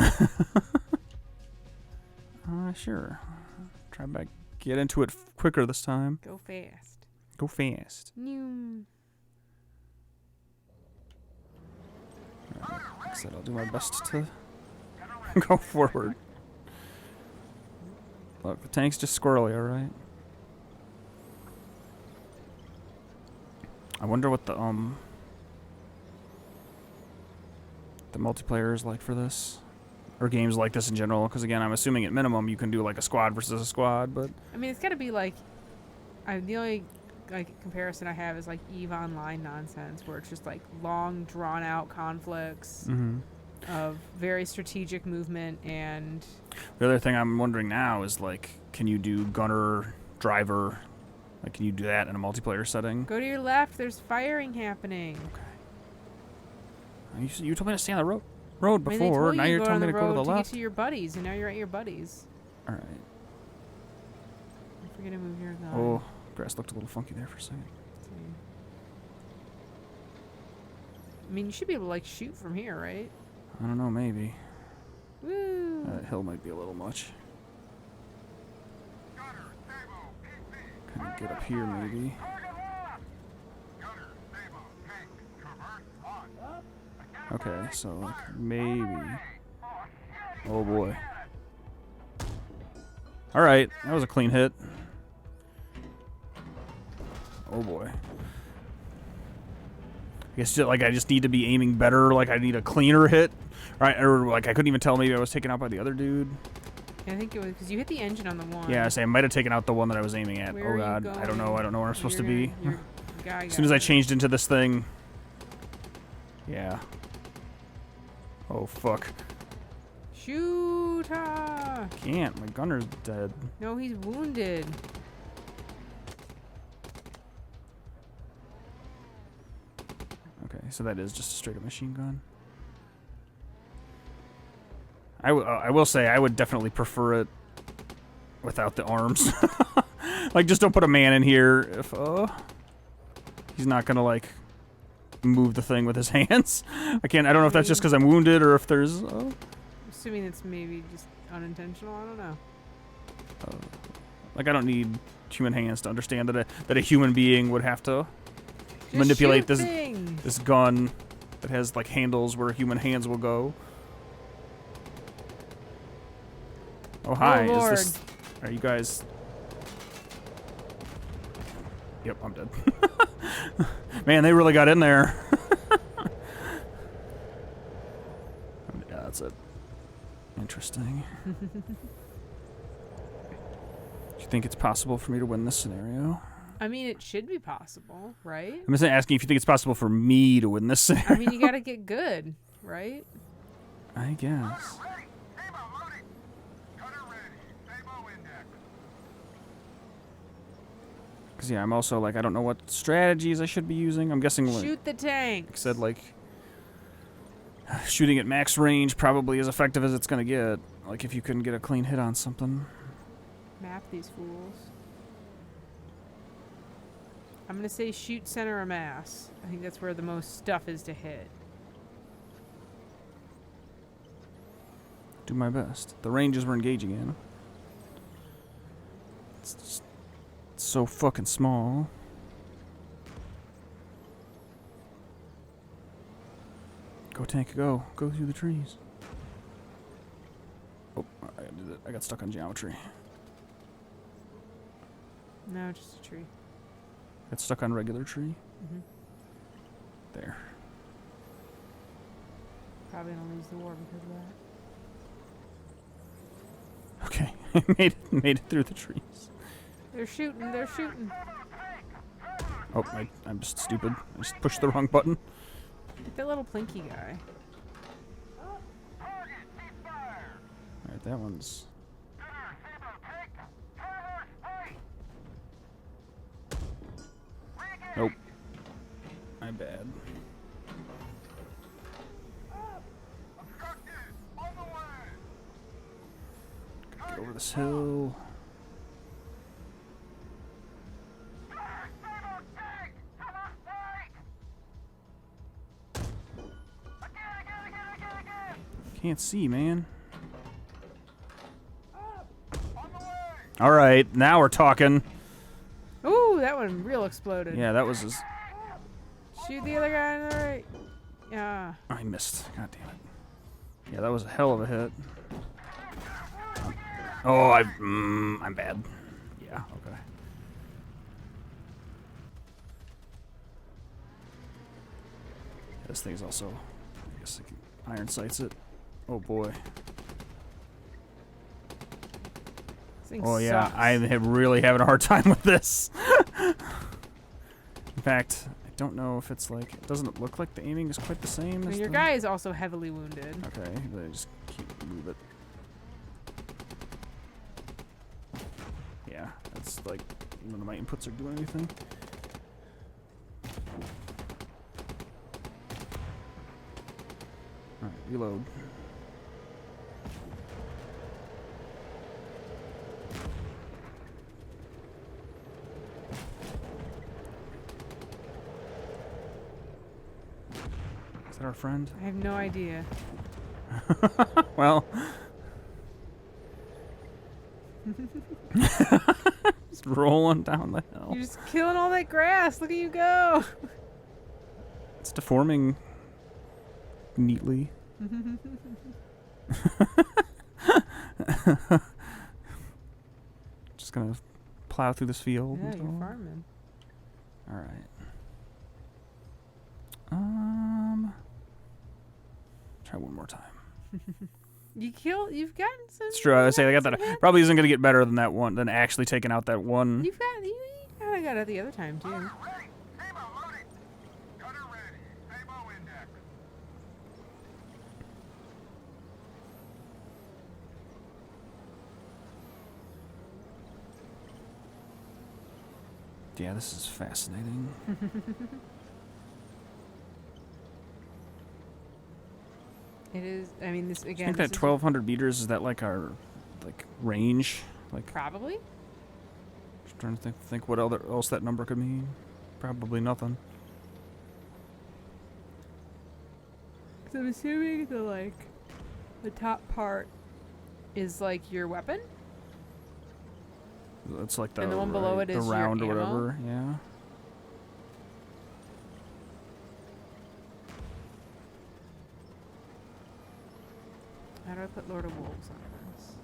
Speaker 1: Sure. Try back. Get into it quicker this time.
Speaker 2: Go fast.
Speaker 1: Go fast.
Speaker 2: New.
Speaker 1: Like I said, I'll do my best to go forward. Look, the tank's just squirrely, alright? I wonder what the multiplayer is like for this. Or games like this in general, because again, I'm assuming at minimum you can do like a squad versus a squad, but...
Speaker 2: I mean, it's got to be like... the only like comparison I have is like EVE Online nonsense, where it's just like long, drawn-out conflicts of very strategic movement and...
Speaker 1: The other thing I'm wondering now is like, can you do gunner, driver? Like, can you do that in a multiplayer setting?
Speaker 2: Go to your left, there's firing happening.
Speaker 1: You told me to stay on the road. road
Speaker 2: I mean, they
Speaker 1: before.
Speaker 2: told
Speaker 1: Now
Speaker 2: you
Speaker 1: you're
Speaker 2: to go
Speaker 1: telling
Speaker 2: on
Speaker 1: me
Speaker 2: the
Speaker 1: to go to
Speaker 2: road
Speaker 1: the
Speaker 2: to get
Speaker 1: left.
Speaker 2: to your buddies, and now you're at your buddies.
Speaker 1: All right.
Speaker 2: If you're gonna move your gun.
Speaker 1: Oh, grass looked a little funky there for a second.
Speaker 2: Let's see. I mean, you should be able to like shoot from here, right?
Speaker 1: I don't know, maybe.
Speaker 2: Woo!
Speaker 1: That hill might be a little much. Kind of get up here, maybe. Okay, so like maybe. Oh boy. All right, that was a clean hit. Oh boy. I guess like I just need to be aiming better. Like I need a cleaner hit, right? Or like I couldn't even tell. Maybe I was taken out by the other dude.
Speaker 2: Yeah, I think it was because you hit the engine on the one.
Speaker 1: Yeah, I say I might have taken out the one that I was aiming at.
Speaker 2: Where
Speaker 1: Oh
Speaker 2: are you
Speaker 1: god, I don't know.
Speaker 2: going?
Speaker 1: I don't know where I'm supposed to be.
Speaker 2: Your guy
Speaker 1: As soon as I
Speaker 2: got
Speaker 1: changed into this thing. Yeah. Oh fuck.
Speaker 2: Shoot! Ah!
Speaker 1: Can't. My gunner's dead.
Speaker 2: No, he's wounded.
Speaker 1: Okay, so that is just a straight up machine gun. I will say I would definitely prefer it without the arms. Like, just don't put a man in here if he's not gonna like move the thing with his hands. I don't know if that's just because I'm wounded or if there's.
Speaker 2: Assuming it's maybe just unintentional. I don't know.
Speaker 1: Like I don't need human hands to understand that a human being would have to
Speaker 2: Just
Speaker 1: manipulate
Speaker 2: shoot things.
Speaker 1: this gun that has like handles where human hands will go. Oh hi,
Speaker 2: Lord.
Speaker 1: is this? Are you guys? Yep, I'm dead. Man, they really got in there. Yeah, that's it. Interesting. Do you think it's possible for me to win this scenario?
Speaker 2: I mean, it should be possible, right?
Speaker 1: I'm just asking if you think it's possible for me to win this scenario.
Speaker 2: I mean, you gotta get good, right?
Speaker 1: I guess. Because, yeah, I'm also, like, I don't know what strategies I should be using. I'm guessing, like,
Speaker 2: Shoot the tank.
Speaker 1: I said, like, shooting at max range probably as effective as it's going to get. Like, if you couldn't get a clean hit on something.
Speaker 2: Map these fools. I'm gonna say shoot center of mass. I think that's where the most stuff is to hit.
Speaker 1: Do my best. The ranges we're engaging in. It's just so fucking small. Go tank, go. Go through the trees. Oh, I got stuck on geometry.
Speaker 2: No, just a tree.
Speaker 1: Got stuck on regular tree.
Speaker 2: Mm-hmm.
Speaker 1: There.
Speaker 2: Probably gonna lose the war because of that.
Speaker 1: Okay, made it through the trees.
Speaker 2: They're shooting. They're shooting.
Speaker 1: Oh, I'm just stupid. I just pushed the wrong button.
Speaker 2: Get that little plinky guy.
Speaker 1: Alright, that one's... Nope. My bad. Get over this hill. Can't see, man. Alright, now we're talking.
Speaker 2: Ooh, that one real exploded.
Speaker 1: Yeah, that was his...
Speaker 2: Shoot the other guy on the right. Yeah.
Speaker 1: I missed. God damn it. Yeah, that was a hell of a hit. Oh, I'm bad. Yeah, okay. This thing's also... I guess I can iron sights it. Oh boy.
Speaker 2: This thing
Speaker 1: Oh yeah,
Speaker 2: sucks.
Speaker 1: I'm really having a hard time with this. In fact, I don't know if it's like... It doesn't look like the aiming is quite the same
Speaker 2: I
Speaker 1: as
Speaker 2: mean, your
Speaker 1: the...
Speaker 2: guy is also heavily wounded.
Speaker 1: Okay, but I just can't move it. Yeah, that's like none of my inputs are doing anything. Alright. reload. Is that our friend?
Speaker 2: I have no idea.
Speaker 1: Well. Just rolling down the hill.
Speaker 2: You're just killing all that grass. Look at you go.
Speaker 1: It's deforming neatly. Just gonna plow through this field.
Speaker 2: Yeah,
Speaker 1: until-
Speaker 2: you're farming.
Speaker 1: All right. Try one more time.
Speaker 2: You've gotten some.
Speaker 1: It's true. I say I got that. Probably isn't gonna get better than that one. Than actually taking out that one.
Speaker 2: You kind of got it the other time too.
Speaker 3: Ready. Ammo loaded. Gunner ready. Ammo index.
Speaker 1: Yeah, this is fascinating.
Speaker 2: It is. I mean, this
Speaker 1: I
Speaker 2: again.
Speaker 1: think
Speaker 2: this
Speaker 1: that
Speaker 2: is
Speaker 1: 1,200 meters is that like our range? Like,
Speaker 2: probably.
Speaker 1: just trying to think what else that number could mean. Probably nothing.
Speaker 2: So I'm assuming the top part is like your weapon.
Speaker 1: It's like the
Speaker 2: And the one below it
Speaker 1: the
Speaker 2: is your
Speaker 1: round or
Speaker 2: ammo?
Speaker 1: whatever. Yeah.
Speaker 2: How do I put Lord of Wolves on this?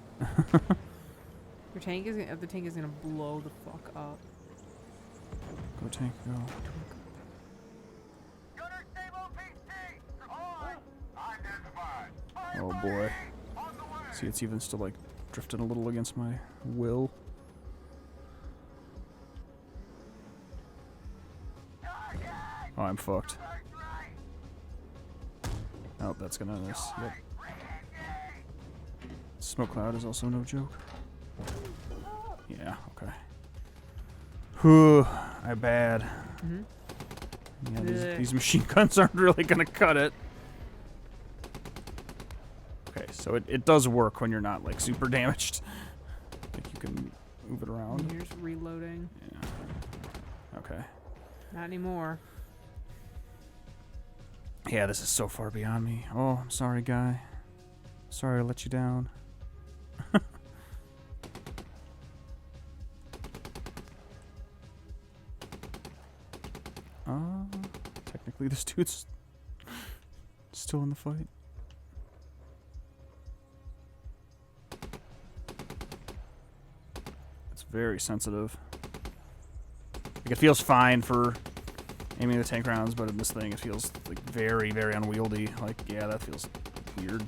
Speaker 2: The tank is gonna blow the fuck up.
Speaker 1: Go tank, go.
Speaker 3: Gunner stable PT. On. Identified.
Speaker 1: Oh boy.
Speaker 3: On the way.
Speaker 1: See, it's even still like drifting a little against my will. Oh, I'm fucked. Oh, that's gonna miss. Yep. Smoke cloud is also no joke. Yeah, okay. Whew, I bad.
Speaker 2: Mhm.
Speaker 1: Yeah,
Speaker 2: Ugh.
Speaker 1: these machine guns aren't really gonna cut it. Okay, so it does work when you're not like super damaged. Like you can move it around.
Speaker 2: Here's reloading.
Speaker 1: Yeah. Okay.
Speaker 2: Not anymore.
Speaker 1: Yeah, this is so far beyond me. Oh, I'm sorry, guy. Sorry I let you down. Technically this dude's still in the fight. It's very sensitive. Like, it feels fine for aiming the tank rounds, but in this thing it feels like very, very unwieldy. Like, yeah, that feels weird.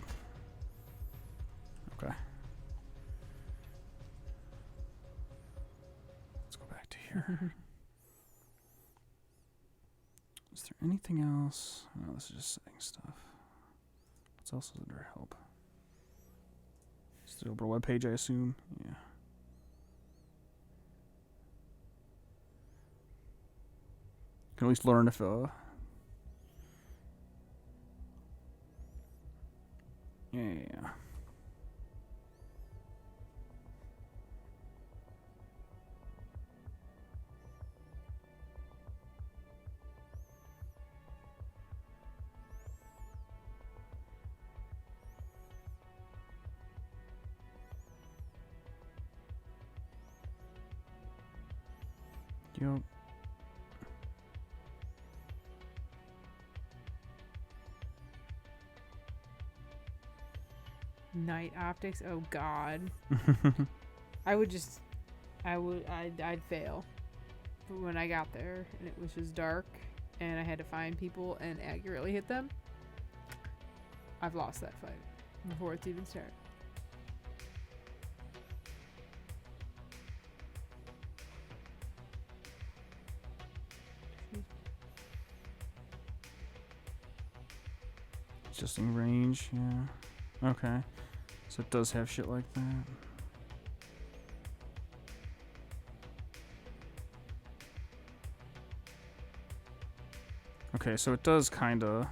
Speaker 1: Okay. Let's go back to here. Is there anything else? No, this is just setting stuff. What else is under help? Still over webpage, I assume? Yeah. Can at least learn if yeah. Yup.
Speaker 2: Night optics. Oh God. I'd fail. But when I got there and it was just dark and I had to find people and accurately hit them, I've lost that fight before it's even started.
Speaker 1: It's just in range, yeah. Okay. So it does have shit like that. Okay, so it does kinda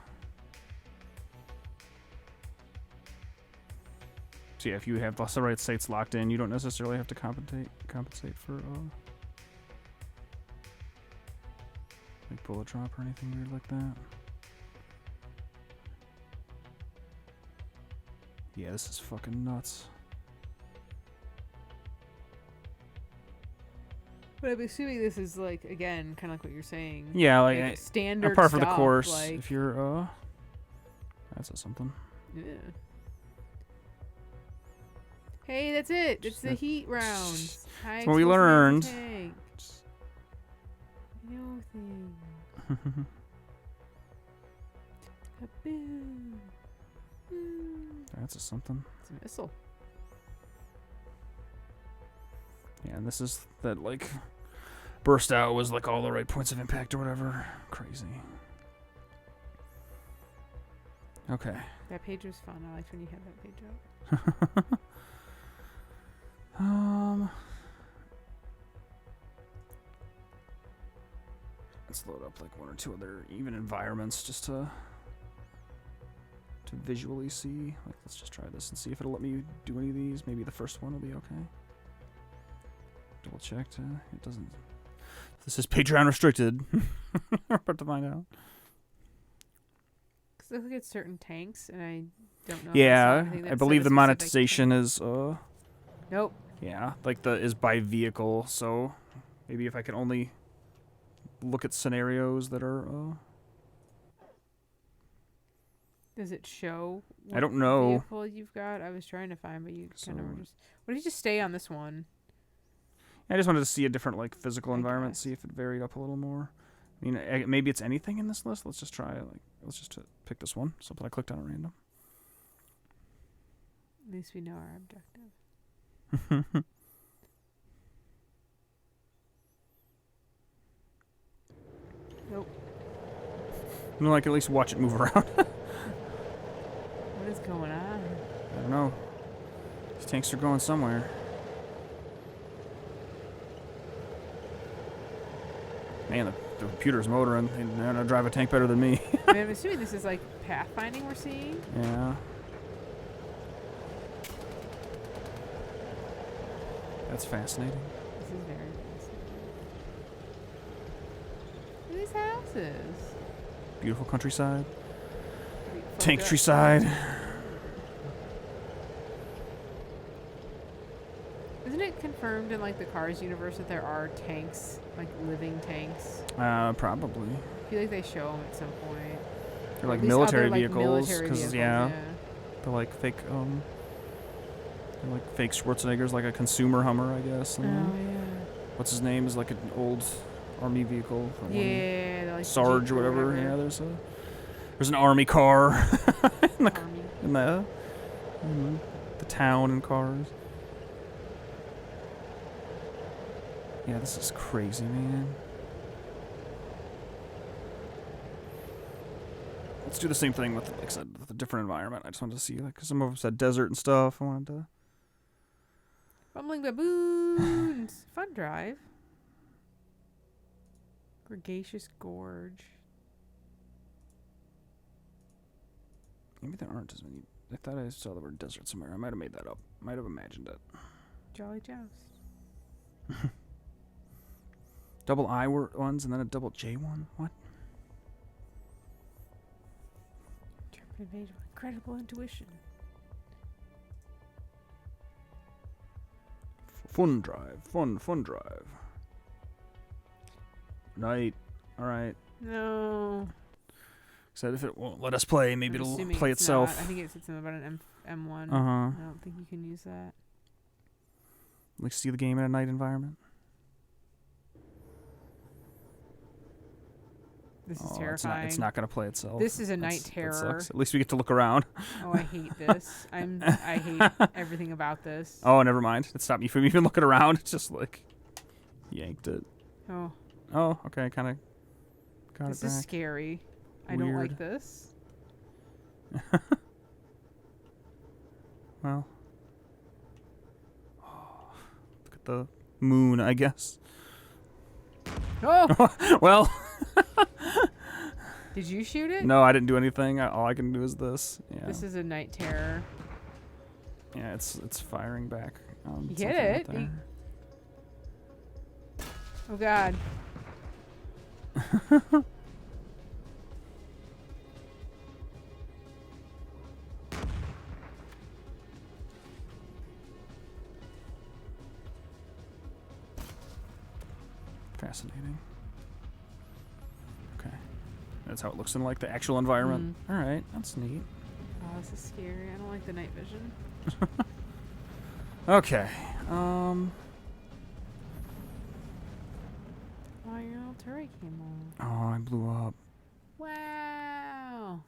Speaker 1: So yeah, if you have the right states locked in, you don't necessarily have to compensate for like bullet drop or anything weird like that. Yeah, this is fucking nuts.
Speaker 2: But I'm assuming this is like, again, kind of like what you're saying.
Speaker 1: Yeah, like
Speaker 2: standard
Speaker 1: a par for the
Speaker 2: stuff,
Speaker 1: course.
Speaker 2: like-
Speaker 1: If you're that's something.
Speaker 2: Yeah. Hey, that's it. It's
Speaker 1: Just
Speaker 2: the
Speaker 1: that-
Speaker 2: heat rounds.
Speaker 1: That's what we learned.
Speaker 2: No thing. Kaboom. Boom.
Speaker 1: That's something.
Speaker 2: It's a missile.
Speaker 1: Yeah, and this is that like burst out was like all the right points of impact or whatever. Crazy. Okay.
Speaker 2: That page was fun. I liked when you had that page up.
Speaker 1: Let's load up like one or two other even environments just to visually see. Like, let's just try this and see if it'll let me do any of these. Maybe the first one will be okay. Double checked. It doesn't. This is Patreon restricted. We're about to find out.
Speaker 2: Because I look at certain tanks, and I don't know.
Speaker 1: Yeah, I believe the monetization is
Speaker 2: Nope.
Speaker 1: yeah, like is by vehicle. So maybe if I can only look at scenarios that are
Speaker 2: Does it show?
Speaker 1: I don't know.
Speaker 2: Vehicle you've got. I was trying to find, but you kind of
Speaker 1: So-
Speaker 2: were just. What if you just stay on this one?
Speaker 1: I just wanted to see a different like physical
Speaker 2: I
Speaker 1: environment,
Speaker 2: guess.
Speaker 1: see if it varied up a little more. I mean, maybe it's anything in this list. Let's just try it. Like, let's just pick this one. Something I clicked on at random.
Speaker 2: At least we know our objective. Nope.
Speaker 1: You know, like at least watch it move around.
Speaker 2: What is going on?
Speaker 1: I don't know. These tanks are going somewhere. Man, the computer's motoring. They know how to drive a tank better than me.
Speaker 2: I mean, I'm assuming this is like pathfinding we're seeing.
Speaker 1: Yeah. That's fascinating.
Speaker 2: This is very fascinating. Look at these houses.
Speaker 1: Beautiful countryside.
Speaker 2: Pretty fucked
Speaker 1: Tank
Speaker 2: up.
Speaker 1: tree side.
Speaker 2: Isn't it confirmed in like the Cars universe that there are tanks, like living tanks?
Speaker 1: Probably.
Speaker 2: I feel like they show them at some point.
Speaker 1: They're like
Speaker 2: At least
Speaker 1: military
Speaker 2: other, like,
Speaker 1: vehicles.
Speaker 2: military
Speaker 1: Because
Speaker 2: vehicles,
Speaker 1: yeah, they're like fake. They're like fake Schwarzenegger's like a consumer Hummer, I guess.
Speaker 2: Oh
Speaker 1: And
Speaker 2: yeah.
Speaker 1: what's his name is like an old army vehicle. that one-
Speaker 2: Yeah, they're like
Speaker 1: Sarge
Speaker 2: Jeep
Speaker 1: or whatever. Yeah,
Speaker 2: whatever.
Speaker 1: there's an army car
Speaker 2: Army.
Speaker 1: in the town and cars. Yeah, this is crazy, man. Let's do the same thing with, like I said, with a different environment. I just wanted to see, like, 'cause some of them said desert and stuff. I wanted to.
Speaker 2: Rumbling baboons. Fun drive. Gregarious Gorge.
Speaker 1: Maybe there aren't as many. I thought I saw the word desert somewhere. I might have made that up. Might have imagined it.
Speaker 2: Jolly Joust.
Speaker 1: Double I ones and then a double J one. What?
Speaker 2: German invasion. Incredible intuition.
Speaker 1: Fun drive. Fun drive. Night. All right.
Speaker 2: No.
Speaker 1: Said if it won't let us play, maybe
Speaker 2: I'm
Speaker 1: it'll
Speaker 2: assuming
Speaker 1: play
Speaker 2: it's
Speaker 1: itself.
Speaker 2: Not. I think it's something about an M1.
Speaker 1: Uh huh.
Speaker 2: I don't think you can use that.
Speaker 1: Like see the game in a night environment.
Speaker 2: This is
Speaker 1: Oh,
Speaker 2: terrifying.
Speaker 1: it's not gonna play itself.
Speaker 2: This is a night
Speaker 1: That
Speaker 2: terror.
Speaker 1: sucks. At least we get to look around.
Speaker 2: Oh, I hate this. I hate everything about this.
Speaker 1: Oh, never mind. It stopped me from even looking around. It's just like yanked it.
Speaker 2: Oh,
Speaker 1: Oh, okay, kind of got
Speaker 2: this
Speaker 1: it
Speaker 2: is
Speaker 1: back.
Speaker 2: scary. I don't
Speaker 1: Weird.
Speaker 2: like this.
Speaker 1: Well, look at the moon, I guess.
Speaker 2: Oh,
Speaker 1: Well,
Speaker 2: did you shoot it?
Speaker 1: no, I didn't do anything. All I can do is this. Yeah.
Speaker 2: This is a night terror.
Speaker 1: Yeah, it's firing back.
Speaker 2: You
Speaker 1: It's
Speaker 2: get
Speaker 1: like right
Speaker 2: it.
Speaker 1: there.
Speaker 2: Oh god.
Speaker 1: Fascinating. Okay. That's how it looks in like the actual environment. All right, that's neat.
Speaker 2: Oh, this is scary. I don't like the night vision.
Speaker 1: Okay.
Speaker 2: Oh, your little turret came on.
Speaker 1: Oh, I blew up.
Speaker 2: Wow.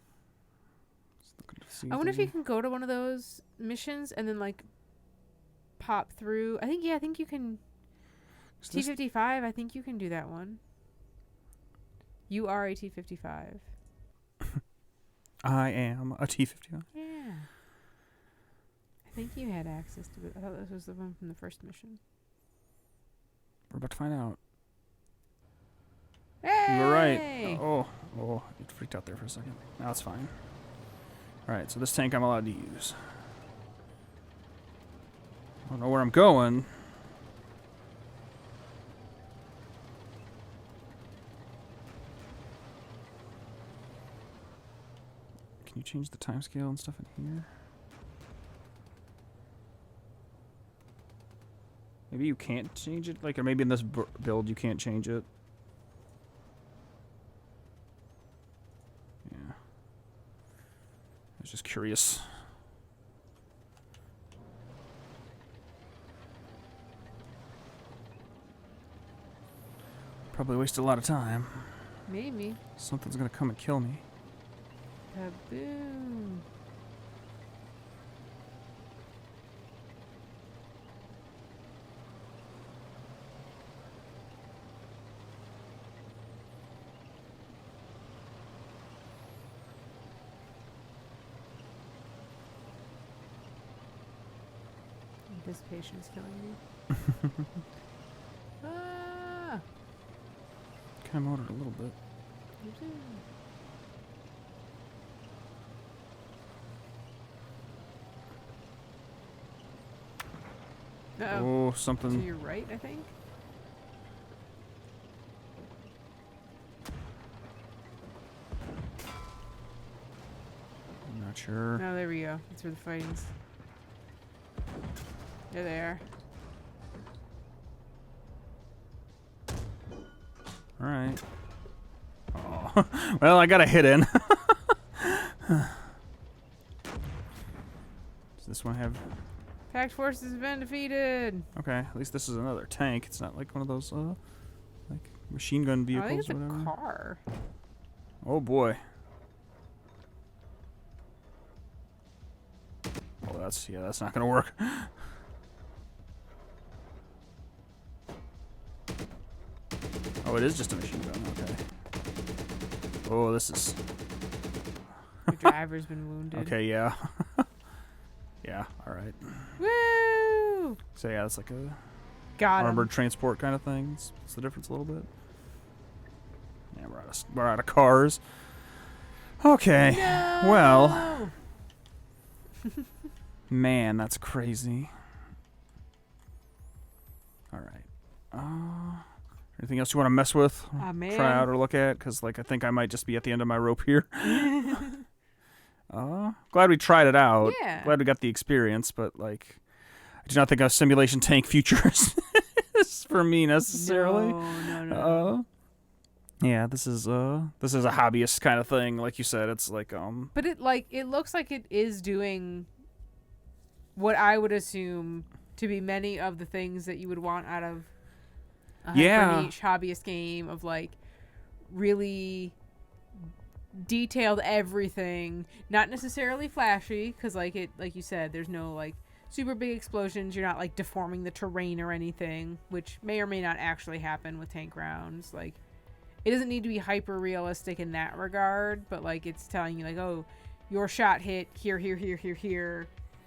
Speaker 1: Just looking to see
Speaker 2: I wonder if you
Speaker 1: there's
Speaker 2: can go to one of those missions and then like pop through. I think you can.
Speaker 1: is this-
Speaker 2: T-55. I think you can do that one. You are a T-55.
Speaker 1: I am a T-51.
Speaker 2: Yeah. I think you had access to it. I thought this was the one from the first mission.
Speaker 1: We're about to find out.
Speaker 2: Hey!
Speaker 1: You were right. Oh, it freaked out there for a second. Now it's fine. All right, so this tank I'm allowed to use. I don't know where I'm going. Can you change the time scale and stuff in here? Maybe you can't change it, like, or maybe in this build you can't change it. Yeah. I was just curious. Probably wasted a lot of time.
Speaker 2: Maybe.
Speaker 1: Something's gonna come and kill me.
Speaker 2: Kaboom. This patient's killing me. Ah!
Speaker 1: Kind of motored a little bit.
Speaker 2: Uh-oh.
Speaker 1: Oh,
Speaker 2: To
Speaker 1: something.
Speaker 2: your right, I think.
Speaker 1: I'm not sure.
Speaker 2: Oh, there we go. That's where the fighting's. There they are.
Speaker 1: All right. Oh, well, I got a hit in. Does this one have?
Speaker 2: Pact forces have been defeated.
Speaker 1: Okay, at least this is another tank. It's not like one of those like machine gun
Speaker 2: Oh,
Speaker 1: vehicles
Speaker 2: I think it's
Speaker 1: or whatever.
Speaker 2: a car.
Speaker 1: Oh boy. Oh, that's not gonna work. Oh, it is just a machine gun. Okay. Oh, this is
Speaker 2: Your driver's been wounded.
Speaker 1: okay. Yeah. Yeah. All right.
Speaker 2: Woo!
Speaker 1: So yeah, it's like a
Speaker 2: Got him.
Speaker 1: armored transport kind of thing. What's the difference a little bit? Yeah, we're out of cars. Okay.
Speaker 2: No!
Speaker 1: Well, man, that's crazy. All right. Anything else you want to mess with?
Speaker 2: Aw, man.
Speaker 1: Try out or look at? Because like I think I might just be at the end of my rope here. Glad we tried it out.
Speaker 2: Yeah.
Speaker 1: Glad we got the experience, but like I do not think a simulation tank futures is for me necessarily.
Speaker 2: No.
Speaker 1: Yeah, this is a hobbyist kind of thing, like you said. It's like
Speaker 2: But it looks like it is doing what I would assume to be many of the things that you would want out of a
Speaker 1: Yeah.
Speaker 2: niche hobbyist game of like really detailed everything, not necessarily flashy because like you said, there's no like super big explosions. You're not like deforming the terrain or anything, which may or may not actually happen with tank rounds. Like it doesn't need to be hyper realistic in that regard, but like it's telling you like, oh, your shot hit here,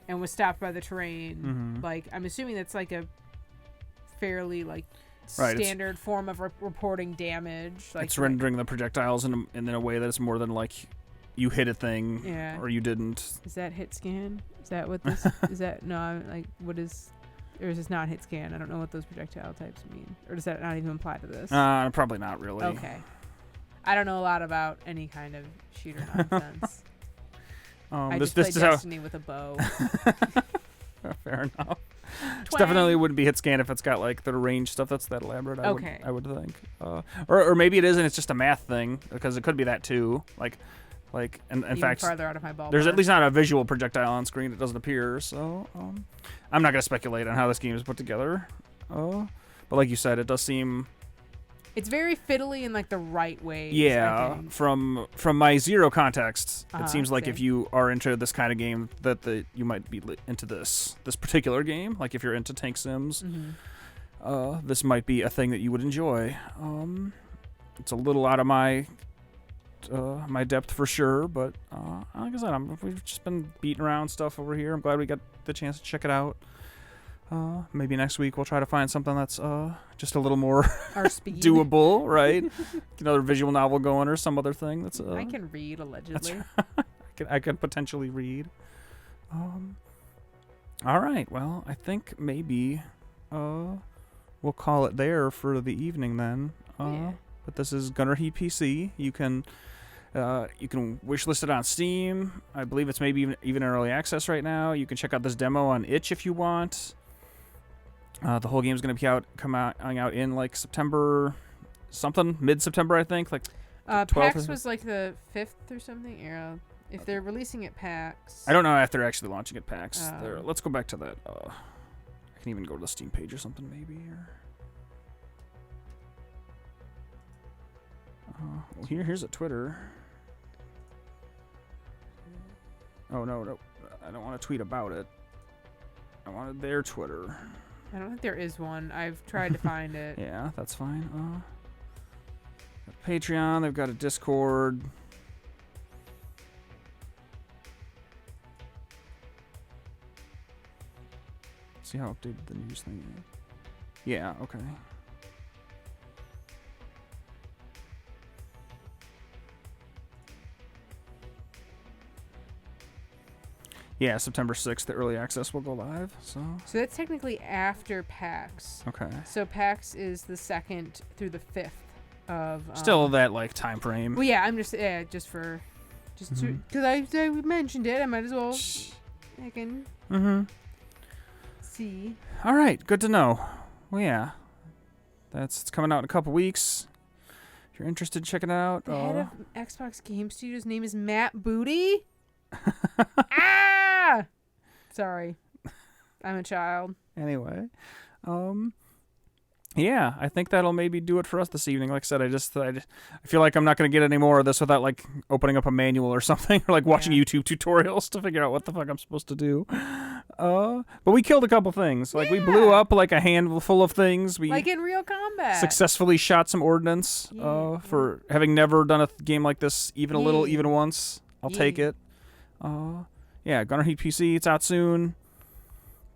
Speaker 2: and was stopped by the terrain.
Speaker 1: Mhm.
Speaker 2: Like I'm assuming that's like a fairly like
Speaker 1: Right,
Speaker 2: standard form of reporting damage. Like
Speaker 1: it's rendering the projectiles in a way that it's more than like you hit a thing
Speaker 2: Yeah.
Speaker 1: or you didn't.
Speaker 2: Is that hit scan? Is that what this is? That no? Like what is? Or is this not hit scan? I don't know what those projectile types mean. Or does that not even apply to this?
Speaker 1: Probably not really.
Speaker 2: Okay. I don't know a lot about any kind of shooter nonsense. I
Speaker 1: this
Speaker 2: just play
Speaker 1: is how.
Speaker 2: Destiny with a bow.
Speaker 1: Fair enough. It's
Speaker 2: Twang.
Speaker 1: definitely wouldn't be hit scan if it's got like the range stuff that's that elaborate.
Speaker 2: Okay.
Speaker 1: I would think. Or maybe it isn't. It's just a math thing because it could be that too. Like, in
Speaker 2: Even
Speaker 1: fact,
Speaker 2: farther out of my ballpark.
Speaker 1: there's at least not a visual projectile on screen. It doesn't appear. So I'm not gonna speculate on how this game is put together. But like you said, it does seem.
Speaker 2: It's very fiddly in like the right way.
Speaker 1: Yeah, from my zero context, it seems like
Speaker 2: same.
Speaker 1: if you are into this kind of game, that you might be into this particular game. Like if you're into tank sims, this might be a thing that you would enjoy. It's a little out of my depth for sure, but like I said, we've just been beating around stuff over here. I'm glad we got the chance to check it out. Maybe next week we'll try to find something that's just a little more
Speaker 2: Our speed.
Speaker 1: doable, right? Another visual novel going or some other thing that's.
Speaker 2: I can read allegedly.
Speaker 1: I can potentially read. All right. Well, I think maybe we'll call it there for the evening then.
Speaker 2: Yeah.
Speaker 1: But this is Gunner Heat PC. You can wishlist it on Steam. I believe it's maybe even in early access right now. You can check out this demo on itch if you want. The whole game's going to be coming out in like September, mid-September, I think. Like 12th.
Speaker 2: PAX was like the 5th or something. Yeah. If they're releasing it PAX.
Speaker 1: I don't know if they're actually launching at PAX.
Speaker 2: Oh.
Speaker 1: Let's go back to that. I can even go to the Steam page or something maybe. Well, here's a Twitter. Oh, no. I don't want to tweet about it. I wanted their Twitter.
Speaker 2: I don't think there is one. I've tried to find it.
Speaker 1: Yeah, that's fine. Patreon, they've got a Discord. See how updated the news thing is. Yeah, okay. Yeah, September 6th, the early access will go live. So
Speaker 2: that's technically after PAX.
Speaker 1: okay,
Speaker 2: So PAX is the 2nd through the 5th of.
Speaker 1: still that like time frame.
Speaker 2: Well, yeah, I'm just because I mentioned it, I might as well. I can see.
Speaker 1: All right, good to know. Well, yeah, it's coming out in a couple weeks. If you're interested, check it out.
Speaker 2: The head of Xbox Game Studios' name is Matt Booty. Ah! Sorry. I'm a child.
Speaker 1: Anyway, yeah, I think that'll maybe do it for us this evening. Like I said, I feel like I'm not going to get any more of this without like opening up a manual or something, or like watching YouTube tutorials to figure out what the fuck I'm supposed to do. But we killed a couple things. Like we blew up like a handful of things. We
Speaker 2: Like in Real Combat.
Speaker 1: successfully shot some ordnance. For having never done a game like this even a little, even once. I'll take it. Yeah, Gunner Heat PC. It's out soon.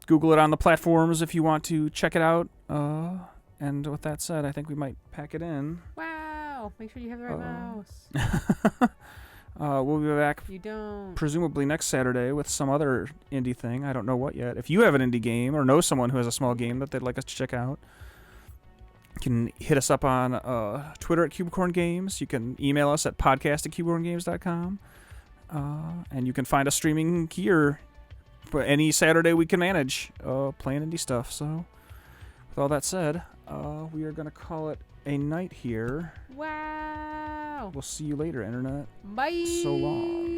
Speaker 1: Google it on the platforms if you want to check it out. And with that said, I think we might pack it in.
Speaker 2: Wow. Make sure you have the right mouse.
Speaker 1: We'll be back
Speaker 2: You don't.
Speaker 1: presumably next Saturday with some other indie thing. I don't know what yet. If you have an indie game or know someone who has a small game that they'd like us to check out, you can hit us up on Twitter at Cubicorn Games. You can email us at podcast@cubicorngames.com. And you can find us streaming here for any Saturday we can manage playing indie stuff. So with all that said, we are going to call it a night here.
Speaker 2: Wow.
Speaker 1: We'll see you later, Internet.
Speaker 2: Bye.
Speaker 1: So long.